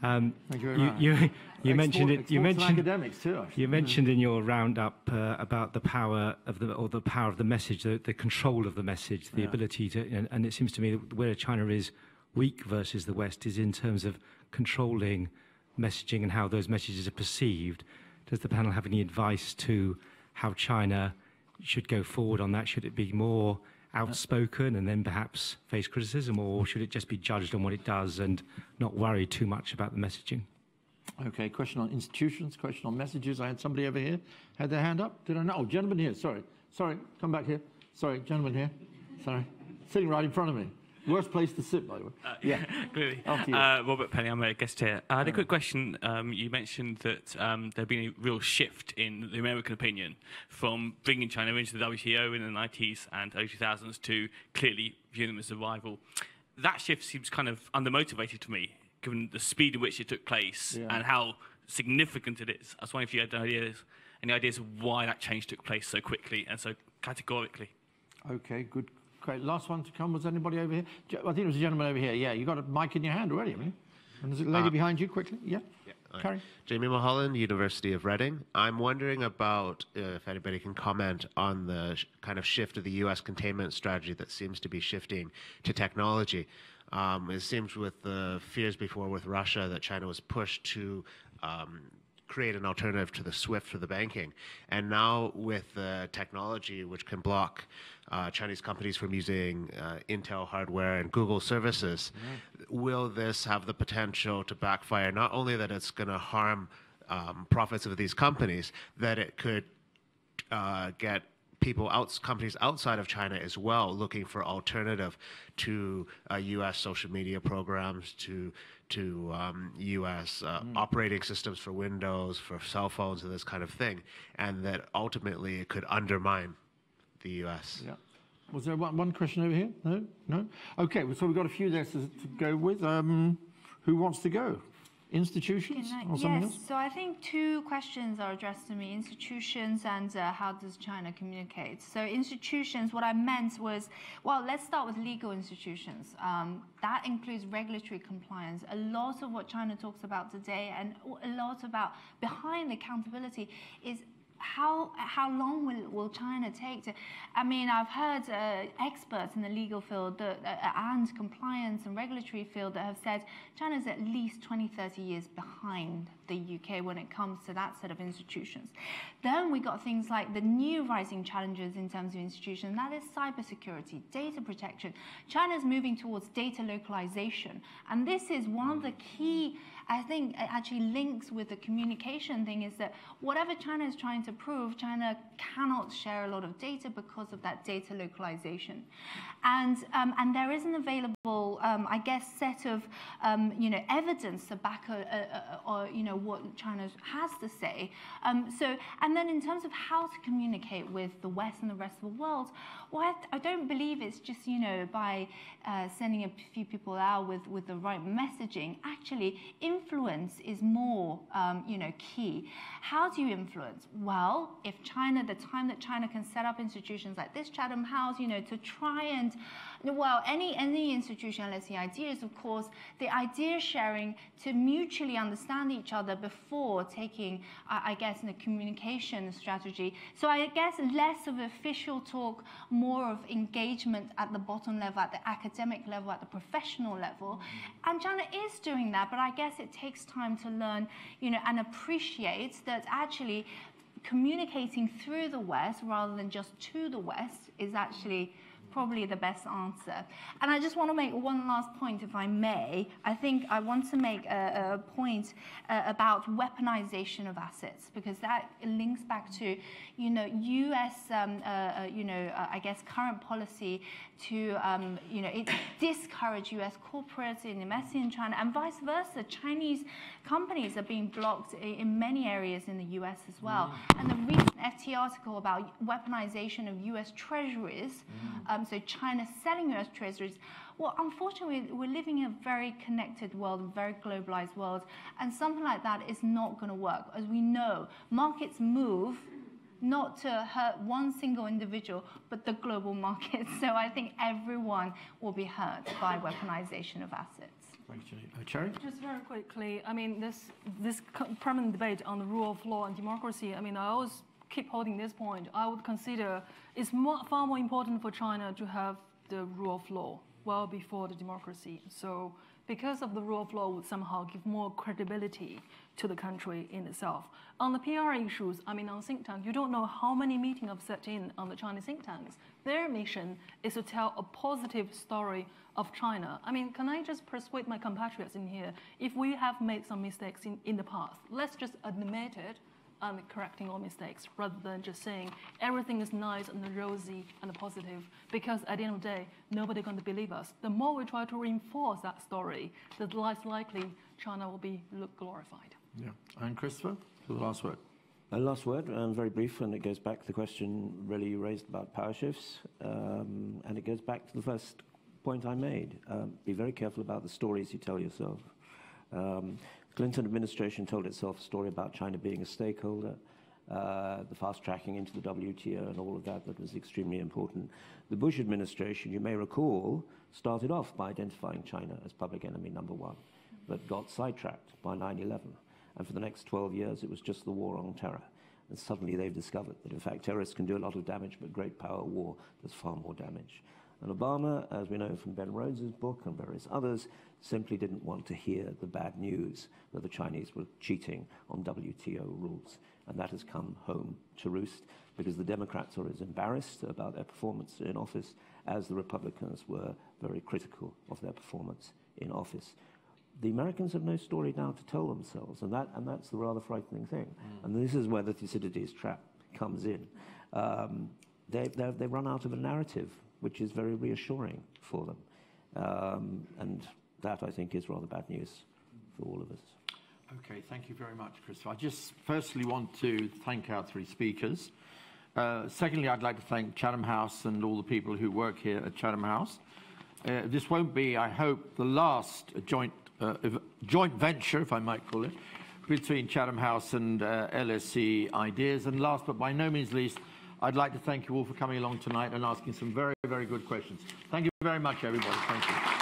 Thank you very much. You mentioned it. You mentioned academics too. Actually. You mentioned in your roundup about the power of the message, the control of the message, the ability to. And it seems to me that where China is weak versus the West is in terms of controlling messaging and how those messages are perceived. Does the panel have any advice to how China should go forward on that? Should it be more outspoken and then perhaps face criticism, or should it just be judged on what it does and not worry too much about the messaging? Okay, question on institutions, question on messages. I had somebody over here had their hand up. Did I know? Oh, gentleman here. Sorry, come back here. Sorry, gentleman here. Sorry, sitting right in front of me. Worst place to sit, by the way. Yeah, clearly. Robert Penny, I'm a guest here. I had a quick question. You mentioned that there'd been a real shift in the American opinion from bringing China into the WTO in the 90s and early 2000s to clearly viewing them as a rival. That shift seems kind of undermotivated to me, given the speed in which it took place and how significant it is. I was wondering if you had any ideas of why that change took place so quickly and so categorically. Okay, good. Great. Last one to come. Was anybody over here? I think it was a gentleman over here. Yeah, you got a mic in your hand already, haven't you? And there's a lady behind you, quickly. Yeah. Carry. Jamie Mulholland, University of Reading. I'm wondering about if anybody can comment on the kind of shift of the U.S. containment strategy that seems to be shifting to technology. It seems with the fears before with Russia that China was pushed to create an alternative to the SWIFT for the banking. And now with the technology which can block Chinese companies from using Intel hardware and Google services, will this have the potential to backfire? Not only that it's going to harm profits of these companies, that it could get companies outside of China as well looking for alternative to U.S. social media programs, to U.S. operating systems for Windows, for cell phones, and this kind of thing, and that ultimately it could undermine the U.S. Yeah. Was there one question over here? No? Okay, so we've got a few there to go with. Who wants to go? Institutions or something else? So I think 2 questions are addressed to me: institutions and how does China communicate. So institutions, what I meant was, well, let's start with legal institutions. That includes regulatory compliance. A lot of what China talks about today and a lot about behind accountability is how long will China take to? I mean, I've heard experts in the legal field and compliance and regulatory field that have said China's at least 20, 30 years behind the UK when it comes to that set of institutions. Then we got things like the new rising challenges in terms of institutions, that is cybersecurity, data protection. China's moving towards data localization, and this is one of the key, I think, actually links with the communication thing, is that whatever China is trying to prove, China cannot share a lot of data because of that data localization. And there isn't available, I guess, set of, evidence to back, what China has to say. And then in terms of how to communicate with the West and the rest of the world, well, I don't believe it's just, by sending a few people out with the right messaging. Actually, influence is more, key. How do you influence? Well, if China, the time that China can set up institutions like this Chatham House, to try and, well, any institution, let's see, ideas, of course, the idea sharing to mutually understand each other before taking, I guess, in a communication strategy. So I guess less of official talk, more of engagement at the bottom level, at the academic level, at the professional level. And China is doing that, but I guess it takes time to learn, and appreciate that actually communicating through the West rather than just to the West is actually probably the best answer. And I just want to make one last point, if I may. I think I want to make a point about weaponization of assets, because that links back to, U.S., I guess, current policy to, discourage U.S. corporates in investing in China, and vice versa. Chinese companies are being blocked in many areas in the U.S. as well. And the recent FT article about weaponization of U.S. treasuries, so China selling U.S. treasuries. Well, unfortunately, we're living in a very connected world, a very globalized world, and something like that is not going to work. As we know, markets move not to hurt one single individual, but the global market. So I think everyone will be hurt by weaponization of assets. Thanks, Cherry. Just very quickly, I mean, this permanent debate on the rule of law and democracy, I mean, I always keep holding this point. I would consider it's far more important for China to have the rule of law well before the democracy. So because of the rule of law would somehow give more credibility to the country in itself. On the PR issues, I mean, on think tanks, you don't know how many meetings have set in on the Chinese think tanks. Their mission is to tell a positive story of China. I mean, can I just persuade my compatriots in here, if we have made some mistakes in the past, let's just admit it and correcting all mistakes, rather than just saying everything is nice and rosy and positive, because at the end of the day, nobody's going to believe us. The more we try to reinforce that story, the less likely China will be glorified. Yeah. And Christopher, for the last word. Last word, very brief, and it goes back to the question really you raised about power shifts, and it goes back to the first point I made. Be very careful about the stories you tell yourself. The Clinton administration told itself a story about China being a stakeholder, the fast tracking into the WTO and all of that was extremely important. The Bush administration, you may recall, started off by identifying China as public enemy number one, but got sidetracked by 9/11. And for the next 12 years, it was just the war on terror. And suddenly they've discovered that, in fact, terrorists can do a lot of damage, but great power war does far more damage. And Obama, as we know from Ben Rhodes' book and various others, simply didn't want to hear the bad news that the Chinese were cheating on WTO rules. And that has come home to roost, because the Democrats are as embarrassed about their performance in office as the Republicans were very critical of their performance in office. The Americans have no story now to tell themselves, and that's the rather frightening thing. And this is where the Thucydides trap comes in. They run out of a narrative, which is very reassuring for them. And that, I think, is rather bad news for all of us. Okay, thank you very much, Christopher. I just firstly want to thank our three speakers. Secondly, I'd like to thank Chatham House and all the people who work here at Chatham House. This won't be, I hope, the last joint venture, if I might call it, between Chatham House and LSE Ideas. And last but by no means least, I'd like to thank you all for coming along tonight and asking some very, very good questions. Thank you very much, everybody. Thank you.